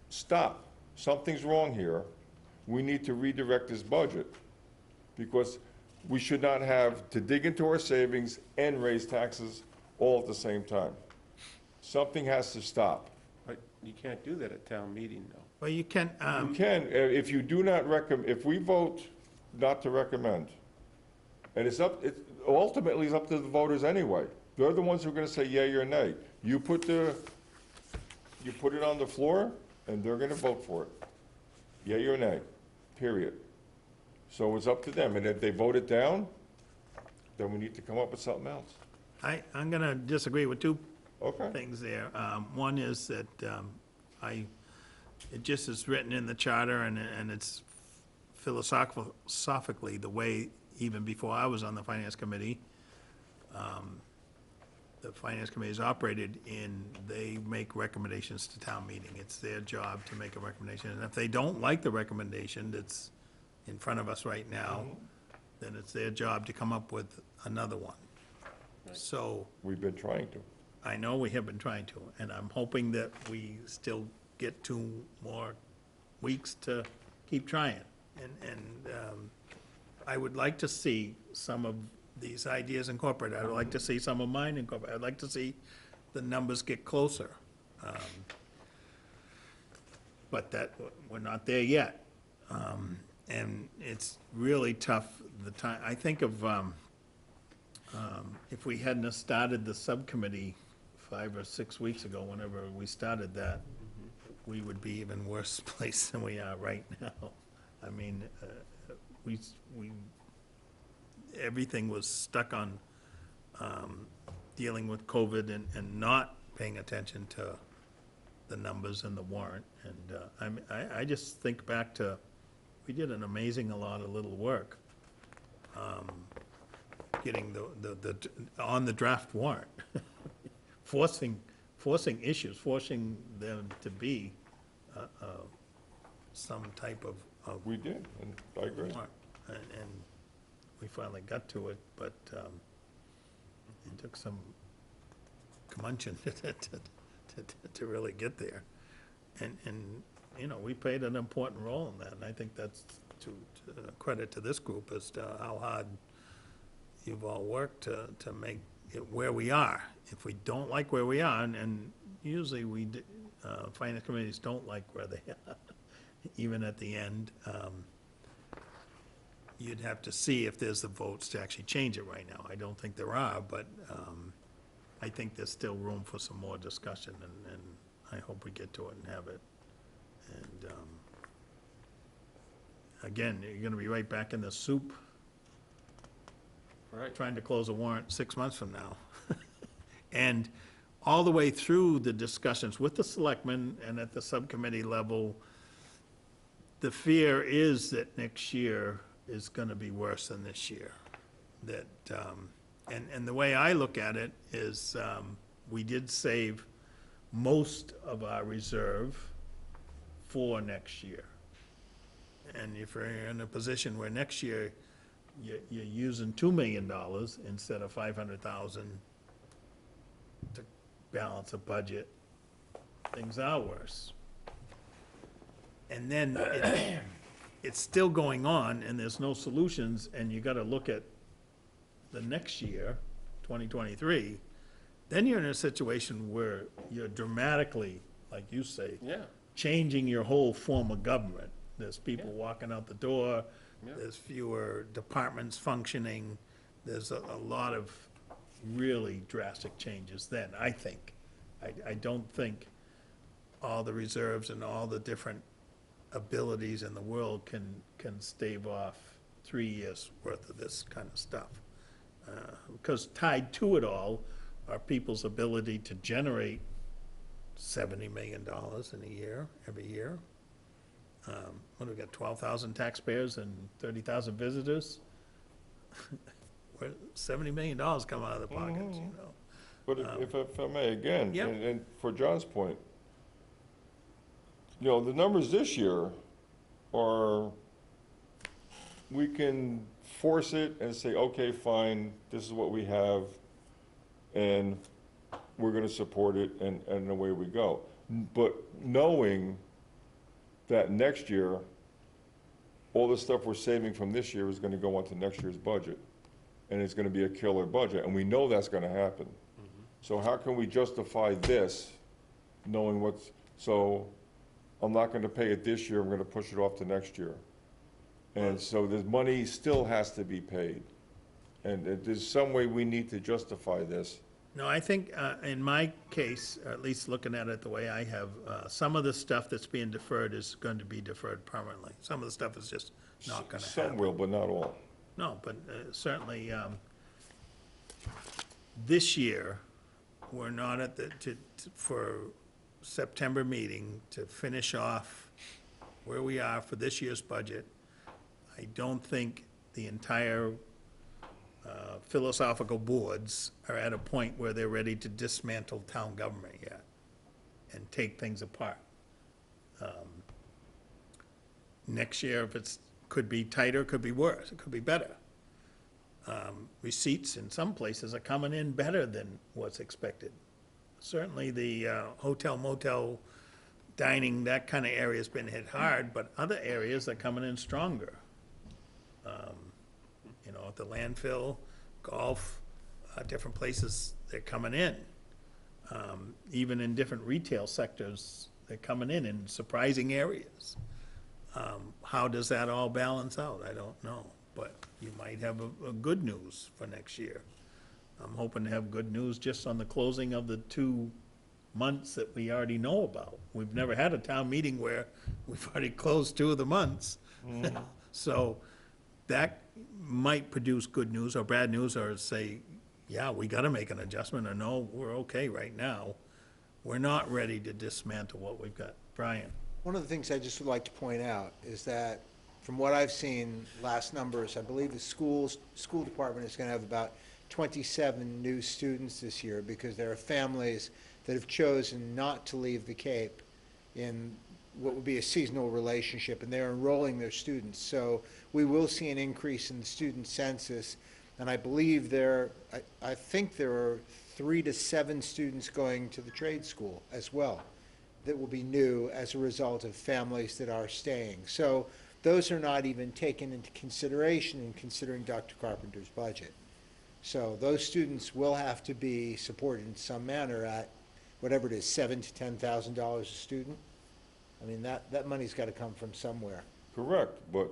stop, something's wrong here. We need to redirect this budget, because we should not have to dig into our savings and raise taxes all at the same time. Something has to stop.
But you can't do that at town meeting, though.
Well, you can,
You can, if you do not if we vote not to recommend, and it ultimately is up to the voters anyway. They're the ones who are gonna say yea or nay. You put it on the floor, and they're gonna vote for it. Yea or nay, period. So it's up to them, and if they vote it down, then we need to come up with something else.
I'm gonna disagree with two
Okay?
things there. One is that it just is written in the charter, and it's philosophically the way, even before I was on the Finance Committee, the Finance Committee is operated they make recommendations to town meeting. It's their job to make a recommendation, and if they don't like the recommendation that's in front of us right now, then it's their job to come up with another one. So,
We've been trying to.
I know we have been trying to, and I'm hoping that we still get 2 more weeks to keep trying. And I would like to see some of these ideas incorporated. I would like to see some of mine incorporated. I'd like to see the numbers get closer. But we're not there yet. And it's really tough, I think of, if we hadn't have started the subcommittee 5 or 6 weeks ago, whenever we started that, we would be even worse place than we are right now. I mean, everything was stuck on dealing with COVID and not paying attention to the numbers and the warrant. And I just think back to, we did an amazing lot of little work
getting on the draft warrant. Forcing issues, forcing them to be some type of
We did, and I agree.
warrant. And we finally got to it, but it took some curmudgeon to really get there. And, you know, we played an important role in that, and I think that's to credit to this group as to how hard you've all worked to make it where we are. If we don't like where we are, and usually finance committees don't like where they are, even at the end, you'd have to see if there's the votes to actually change it right now. I don't think there are, but I think there's still room for some more discussion, and I hope we get to it and have it. And again, you're gonna be right back in the soup,
Right.
trying to close a warrant 6 months from now. And all the way through the discussions with the selectmen and at the subcommittee level, the fear is that next year is gonna be worse than this year. That, and the way I look at it is, we did save most of our reserve for next year. And if you're in a position where next year you're using $2 million instead of 500,000 to balance a budget, things are worse. And then it's still going on, and there's no solutions, and you gotta look at the next year, 2023, then you're in a situation where you're dramatically, like you say,
Yeah,
changing your whole form of government. There's people
Yeah.
walking out the door,
Yeah.
there's fewer departments functioning, there's a lot of really drastic changes then, I think. I don't think all the reserves and all the different abilities in the world can stave off 3 years' worth of this kind of stuff. Because tied to it all are people's ability to generate $70 million in a year, every year. What do we got, 12,000 taxpayers and 30,000 visitors? Where $70 million come out of the pockets, you know?
But if I may, again,
Yep.
and for John's point, you know, the numbers this year are, we can force it and say, okay, fine, this is what we have, and we're gonna support it, and away we go. But knowing that next year, all the stuff we're saving from this year is gonna go onto next year's budget, and it's gonna be a killer budget, and we know that's gonna happen. So how can we justify this, knowing what's, so I'm not gonna pay it this year, I'm gonna push it off to next year. And so the money still has to be paid. And there's some way we need to justify this.
No, I think, in my case, or at least looking at it the way I have, some of the stuff that's being deferred is going to be deferred permanently. Some of the stuff is just not gonna
Some
happen.
will, but not all.
No, but certainly, this year, we're not at for September meeting to finish off where we are for this year's budget. I don't think the entire philosophical boards are at a point where they're ready to dismantle town government yet and take things apart. Next year, if it's, could be tighter, could be worse, it could be better. Receipts in some places are coming in better than what's expected. Certainly the hotel, motel, dining, that kind of area's been hit hard, but other areas are coming in stronger. You know, at the landfill, golf, different places, they're coming in. Even in different retail sectors, they're coming in surprising areas. How does that all balance out? I don't know, but you might have a good news for next year. I'm hoping to have good news just on the closing of the 2 months that we already know about. We've never had a town meeting where we've already closed 2 of the months. So that might produce good news or bad news, or say, yeah, we gotta make an adjustment, or no, we're okay right now. We're not ready to dismantle what we've got. Brian?
One of the things I just would like to point out is that from what I've seen, last numbers, I believe the school department is gonna have about 27 new students this year, because there are families that have chosen not to leave the Cape in what would be a seasonal relationship, and they're enrolling their students. So we will see an increase in the student census, and I believe I think there are 3 to 7 students going to the trade school as well that will be new as a result of families that are staying. So those are not even taken into consideration in considering Dr. Carpenter's budget. So those students will have to be supported in some manner at whatever it is, $7,000 to $10,000 a student. I mean, that money's got to come from somewhere.
Correct, but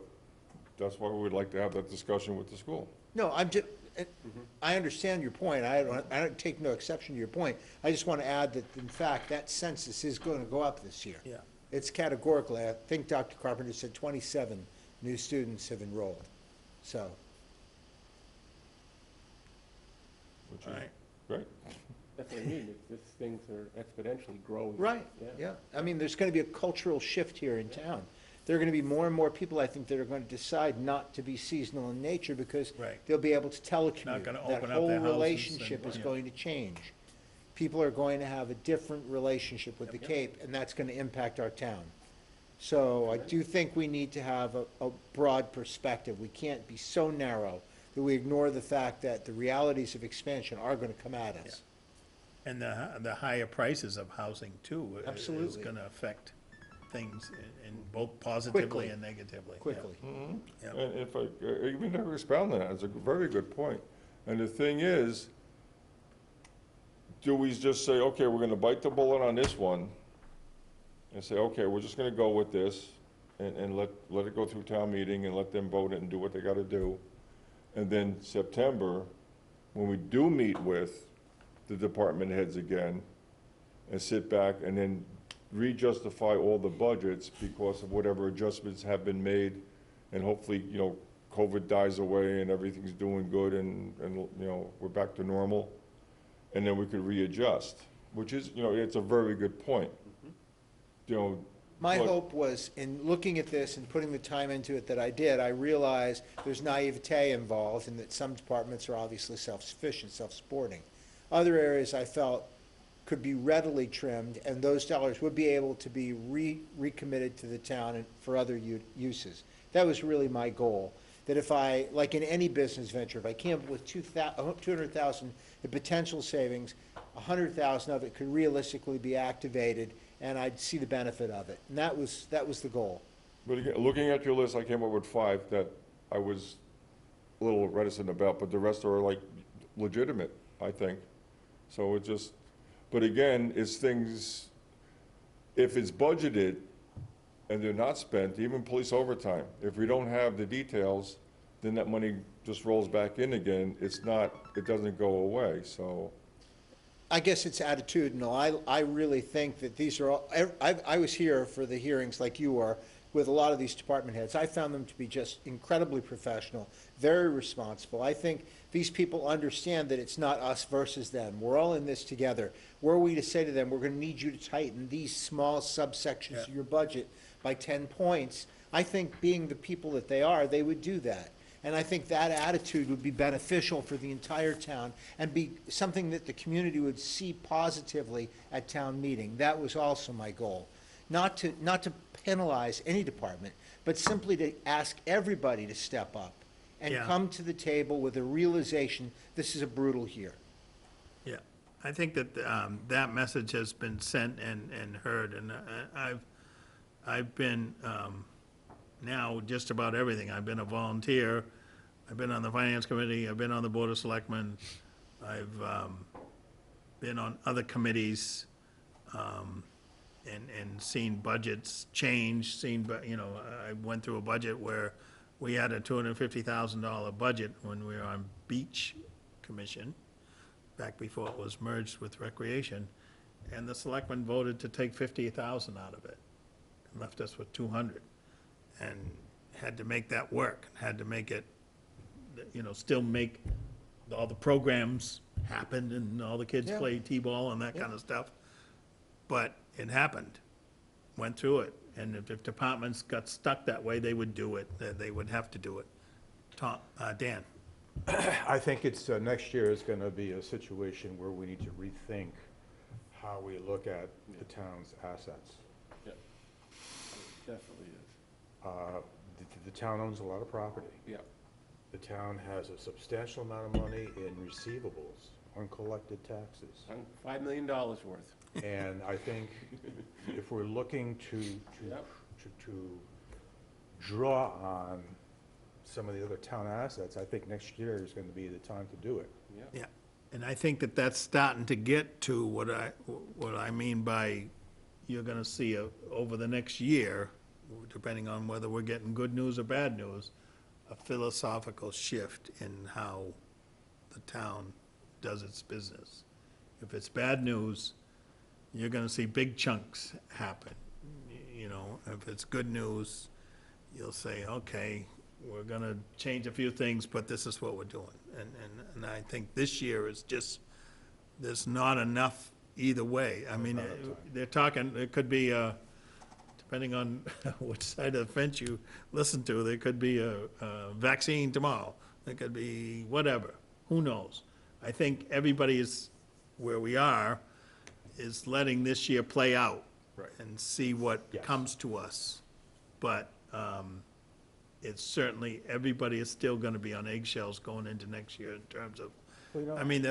that's why we'd like to have that discussion with the school.
No, I understand your point. I don't take no exception to your point. I just want to add that, in fact, that census is going to go up this year.
Yeah.
It's categorically, I think Dr. Carpenter said 27 new students have enrolled, so.
Which
All
is
right.
great.
That's what I mean, it's just things are exponentially growing.
Right, yeah. I mean, there's going to be a cultural shift here in town. There are going to be more and more people, I think, that are going to decide not to be seasonal in nature, because
Right.
they'll be able to telecommute.
Not gonna
That
open up
whole
their houses
relationship
and-
is
yeah.
going to change. People are going to have a different relationship with the Cape, and that's going to impact our town. So I do think we need to have a broad perspective. We can't be so narrow that we ignore the fact that the realities of expansion are going to come at us.
And the higher prices of housing too. Is
Absolutely.
gonna affect things in both positively
Quickly.
and negatively. Yeah.
Quickly.
Yeah.
And if I, even to expound on that, it's a very good point. And the thing is, do we just say, okay, we're gonna bite the bullet on this one, and say, okay, we're just gonna go with this, and let it go through town meeting, and let them vote it and do what they gotta do. And then September, when we do meet with the department heads again, and sit back and then re-justify all the budgets because of whatever adjustments have been made, and hopefully, COVID dies away and everything's doing good, and we're back to normal, and then we could readjust, which is, it's a very good point.
My
But-
hope was, in looking at this and putting the time into it that I did, I realized there's naivete involved, and that some departments are obviously self-sufficient, self-supporting. Other areas I felt could be readily trimmed, and those dollars would be able to be recommitted to the town and for other uses. That was really my goal, that if I, like in any business venture, if I came up with 200,000 in potential savings, 100,000 of it could realistically be activated, and I'd see the benefit of it. And that was the goal.
But again, looking at your list, I came up with 5 that I was a little reticent about, but the rest are like legitimate, I think. So it just, but again, it's things, if it's budgeted and they're not spent, even police overtime, if we don't have the details, then that money just rolls back in again. It doesn't go away, so.
I guess it's attitudinal. I really think that these are all, I was here for the hearings like you were with a lot of these department heads. I found them to be just incredibly professional, very responsible. I think these people understand that it's not us versus them. We're all in this together. Were we to say to them, we're going to need you to tighten these small subsections of your budget by 10 points, I think being the people that they are, they would do that. And I think that attitude would be beneficial for the entire town and be something that the community would see positively at town meeting. That was also my goal. Not to penalize any department, but simply to ask everybody to step up and
Yeah.
come to the table with a realization, this is a brutal year.
Yeah, I think that that message has been sent and heard, and I've been now just about everything. I've been a volunteer, I've been on the finance committee, I've been on the board of selectmen, I've been on other committees, and seen budgets change, I went through a budget where we had a $250,000 budget when we were on beach commission, back before it was merged with recreation, and the selectmen voted to take 50,000 out of it, and left us with 200, and had to make that work, had to make it, still make all the programs happen, and all the kids
Yeah.
play T-ball and that kind of stuff. But it happened, went through it, And if departments got stuck that way, they would do it, they would have to do it. Tom, Dan?
I think it's, next year is gonna be a situation where we need to rethink how we look at the town's assets.
Yep. Definitely is.
The town owns a lot of property.
Yep.
The town has a substantial amount of money in receivables, uncollected taxes.
$5 million worth.
And I think if we're looking
Yep.
to draw on some of the other town assets, I think next year is gonna be the time to do it.
Yep.
Yeah, and I think that that's starting to get to what I mean by, you're gonna see over the next year, depending on whether we're getting good news or bad news, a philosophical shift in how the town does its business. If it's bad news, you're gonna see big chunks happen. You know, if it's good news, you'll say, okay, we're gonna change a few things, but this is what we're doing. And I think this year is just, there's not enough either way. I mean, they're talking, it could be, depending on which side of the fence you listen to, there could be a vaccine tomorrow. There could be whatever, who knows? I think everybody is, where we are, is letting this year play out.
Right.
And see what
Yes.
comes to us. But, it's certainly, everybody is still gonna be on eggshells going into next year in terms of,
Well, you know-
I mean,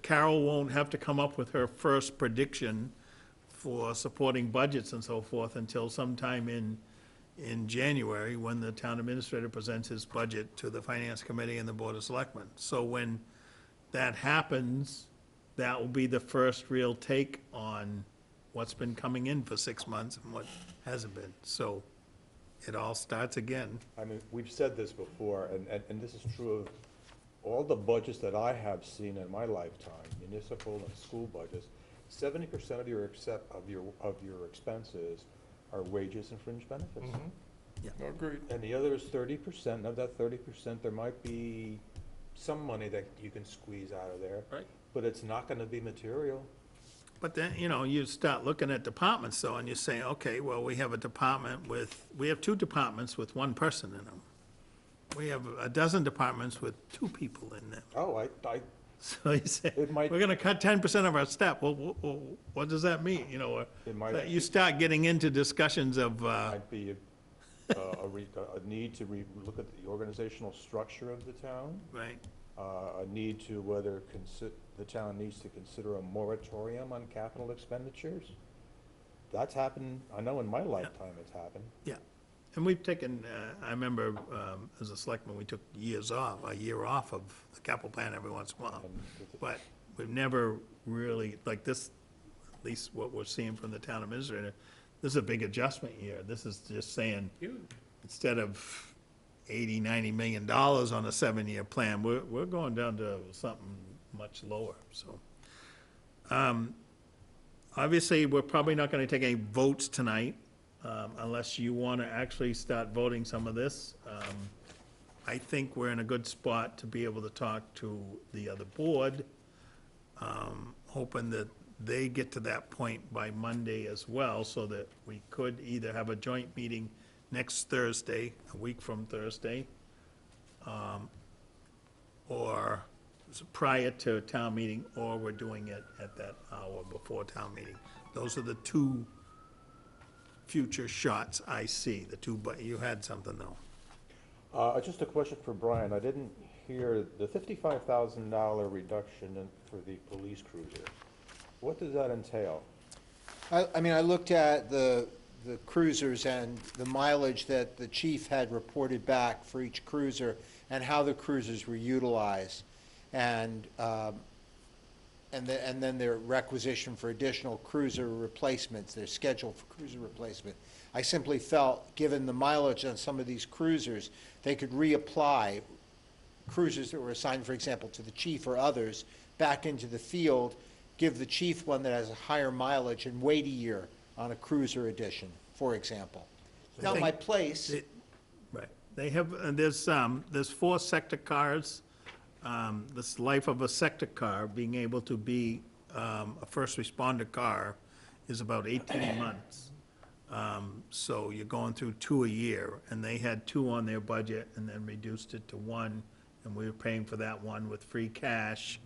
Carol won't have to come up with her first prediction for supporting budgets and so forth until sometime in January, when the town administrator presents his budget to the finance committee and the board of selectmen. So when that happens, that will be the first real take on what's been coming in for 6 months and what hasn't been. So it all starts again.
I mean, we've said this before, and this is true of all the budgets that I have seen in my lifetime, municipal and school budgets. 70% of your expenses are wages and fringe benefits.
Agreed.
And the other is 30%. Of that 30%, there might be some money that you can squeeze out of there.
Right.
But it's not gonna be material.
But then, you know, you start looking at departments though, and you say, okay, well, we have we have 2 departments with 1 person in them. We have a dozen departments with 2 people in them.
Oh, I,
So you say,
It might-
we're gonna cut 10% of our staff. Well, what does that mean, you know?
It might-
You start getting into discussions of,
might be a need to look at the organizational structure of the town.
right,
A need to whether the town needs to consider a moratorium on capital expenditures. That's happened, I know in my lifetime it's happened.
yeah. And we've taken, I remember, as a selectman, we took a year off of the capital plan every once in a while. But we've never really, like this, at least what we're seeing from the town administrator, this is a big adjustment year. This is just saying,
Huge.
instead of $80-90 million on a 7-year plan, we're going down to something much lower, so. Obviously, we're probably not gonna take any votes tonight, unless you wanna actually start voting some of this. I think we're in a good spot to be able to talk to the other board, hoping that they get to that point by Monday as well, so that we could either have a joint meeting next Thursday, a week from Thursday, or prior to town meeting, or we're doing it at that hour before town meeting. Those are the 2 future shots I see, but you had something though.
Just a question for Brian. I didn't hear the $55,000 reduction for the police cruiser. What does that entail?
I mean, I looked at the cruisers and the mileage that the chief had reported back for each cruiser and how the cruisers were utilized. And then their requisition for additional cruiser replacements, their schedule for cruiser replacement. I simply felt, given the mileage on some of these cruisers, they could reapply cruisers that were assigned, for example, to the chief or others, back into the field, give the chief one that has a higher mileage and wait a year on a cruiser edition, for example. Now, my place,
Right. They have, there's 4 sector cars. This life of a sector car, being able to be a first responder car, is about 18 months. So you're going through two a year, and they had two on their budget and then reduced it to one, and we were paying for that one with free cash.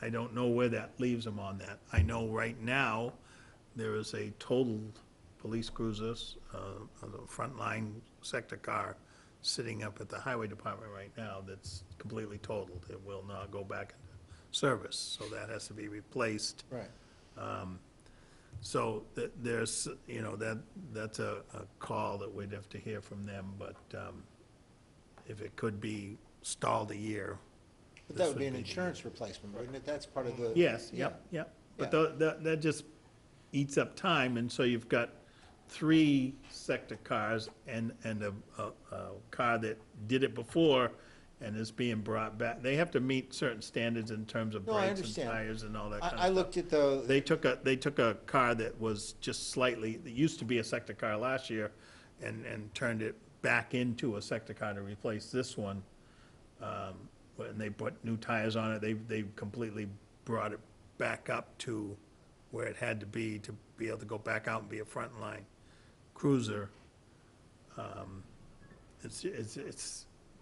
I don't know where that leaves them on that. I know right now, there is a totaled police cruisers, a frontline sector car sitting up at the highway department right now that's completely totaled. It will not go back into service, so that has to be replaced.
Right.
So there's, that's a call that we'd have to hear from them, but if it could be stalled a year.
But
this
that would be an
the
insurance
year.
replacement, wouldn't it? That's part of the.
Yes,
Yeah.
yep. But
Yeah.
that just eats up time, and so you've got three sector cars and a car that did it before and is being brought back. They have to meet certain standards in terms of
No, I
brakes and
understand.
tires and all that kind of stuff.
I looked at the,
They took a car that was just slightly, that used to be a sector car last year, and turned it back into a sector car to replace this one. When they put new tires on it, they completely brought it back up to where it had to be able to go back out and be a frontline cruiser.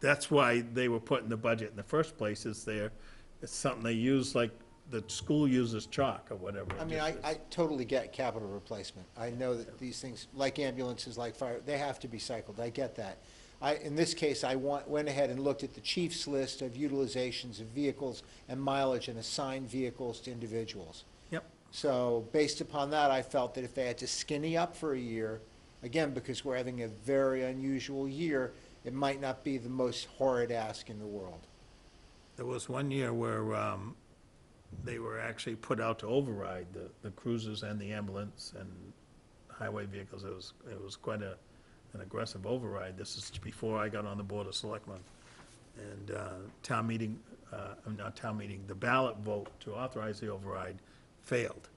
That's why they were put in the budget in the first place, it's something they use, like the school uses chalk or whatever.
I mean, I totally get capital replacement. I know that these things, like ambulances, like fire, they have to be cycled. I get that. In this case, I went ahead and looked at the chief's list of utilizations of vehicles and mileage and assigned vehicles to individuals.
Yep.
So based upon that, I felt that if they had to skinny up for a year, again, because we're having a very unusual year, it might not be the most horrid ask in the world.
There was one year where they were actually put out to override the cruisers and the ambulance and highway vehicles. It was quite an aggressive override. This is before I got on the Board of Selectmen. And the ballot vote to authorize the override failed.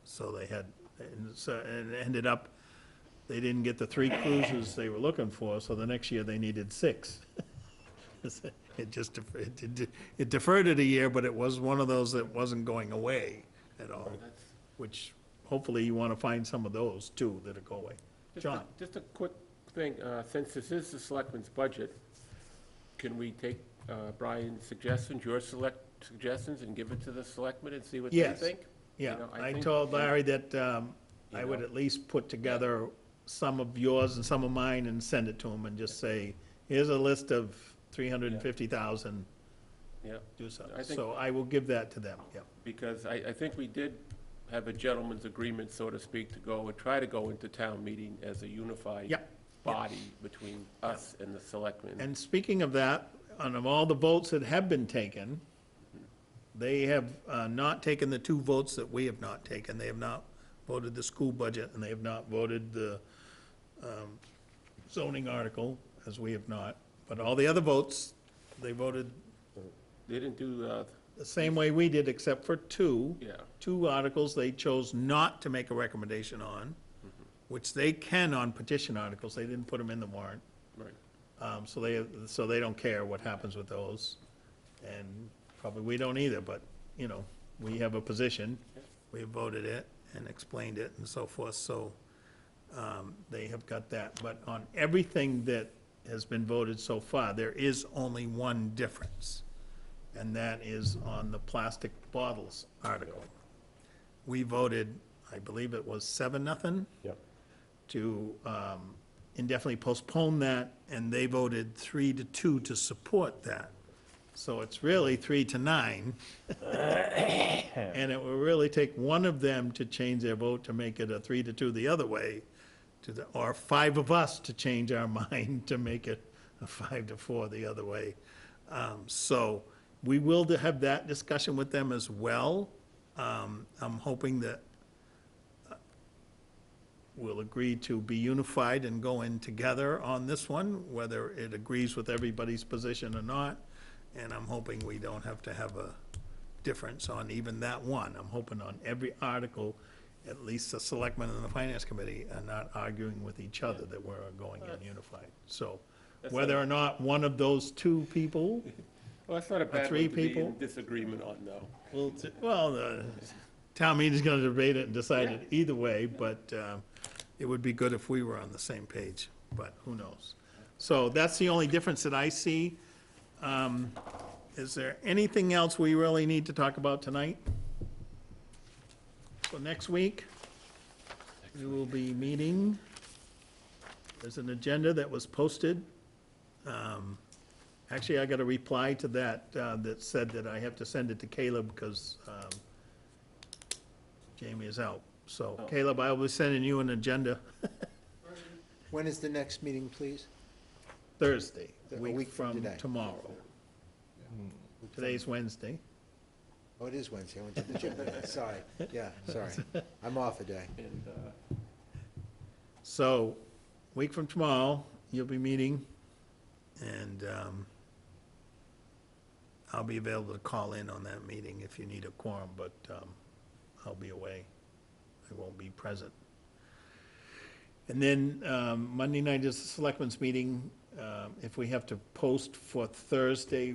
So and it ended up, they didn't get the three cruisers they were looking for, so the next year they needed six. It deferred it a year, but it was one of those that wasn't going away at all, which hopefully you want to find some of those too that go away. John?
Just a quick thing, since this is the selectmen's budget, can we take Brian's suggestions, your suggestions, and give it to the selectmen and see what they
Yes.
think?
Yeah,
You know,
I
think-
told Larry that I would
know.
at least put together some of yours and some of mine and send it to him and just say, here's a list of 350,000,
Yeah,
do something.
I think-
So I will give that to them, yeah.
because I think we did have a gentleman's agreement, so to speak, try to go into town meeting as a unified
Yep.
body between us and the selectmen.
And speaking of that, out of all the votes that have been taken, they have not taken the two votes that we have not taken. They have not voted the school budget, and they have not voted the zoning article, as we have not. But all the other votes, they voted
They didn't do,
the same way we did, except for two.
yeah,
Two articles they chose not to make a recommendation on, which they can on petition articles. They didn't put them in the warrant.
right.
So they don't care what happens with those. And probably we don't either, but, we have a position. We have voted it and explained it and so forth, so they have got that. But on everything that has been voted so far, there is only one difference, and that is on the plastic bottles article. We voted, I believe it was 7-0,
Yep.
to indefinitely postpone that, and they voted 3-2 to support that. So it's really 3-9. And it will really take one of them to change their vote to make it a 3-2 the other way, or 5 of us to change our mind to make it a 5-4 the other way. So we will have that discussion with them as well. I'm hoping that we'll agree to be unified and go in together on this one, whether it agrees with everybody's position or not. And I'm hoping we don't have to have a difference on even that one. I'm hoping on every article, at least the selectmen and the finance committee are not arguing with each other, that we're going in unified. So
That's
whether
not-
or not one of those two people
Well, that's not a bad
three
one to be
people?
in disagreement on, though.
will, town meeting's gonna debate it and decide it either way, but it would be good if we were on the same page, but who knows? So that's the only difference that I see. Is there anything else we really need to talk about tonight? So next week, we will be meeting. There's an agenda that was posted. Actually, I got a reply to that, that said that I have to send it to Caleb because Jamie is out. So Caleb, I will be sending you an agenda
When is the next meeting, please?
Thursday,
A
a week
week from
from
today.
tomorrow. Today's Wednesday.
Oh, it is Wednesday, I went to the gym, sorry, yeah, sorry, I'm off a day.
And,
So, week from tomorrow, you'll be meeting, and I'll be available to call in on that meeting if you need a quorum, but I'll be away. I won't be present. And then Monday night is the selectmen's meeting. If we have to post for Thursday,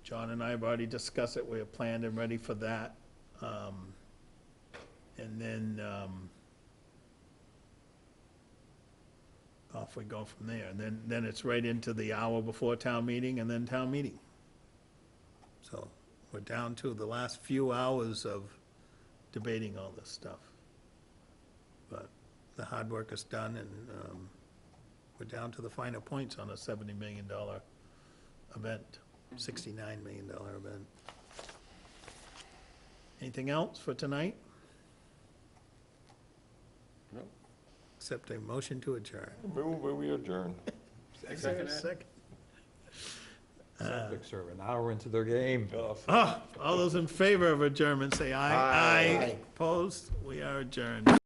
John and I have already discussed it. We are planned and ready for that. And then off we go from there. And then it's right into the hour before town meeting and then town meeting. So we're down to the last few hours of debating all this stuff. But the hard work is done, and we're down to the final points on a $70 million event, $69 million event. Anything else for tonight?
No.
Except a motion to adjourn.
Move where we adjourn.
Is there a
Second.
second?
Celtics are an hour into their game.
All those in favor of adjournment, say aye.
Aye.
Opposed? We are adjourned.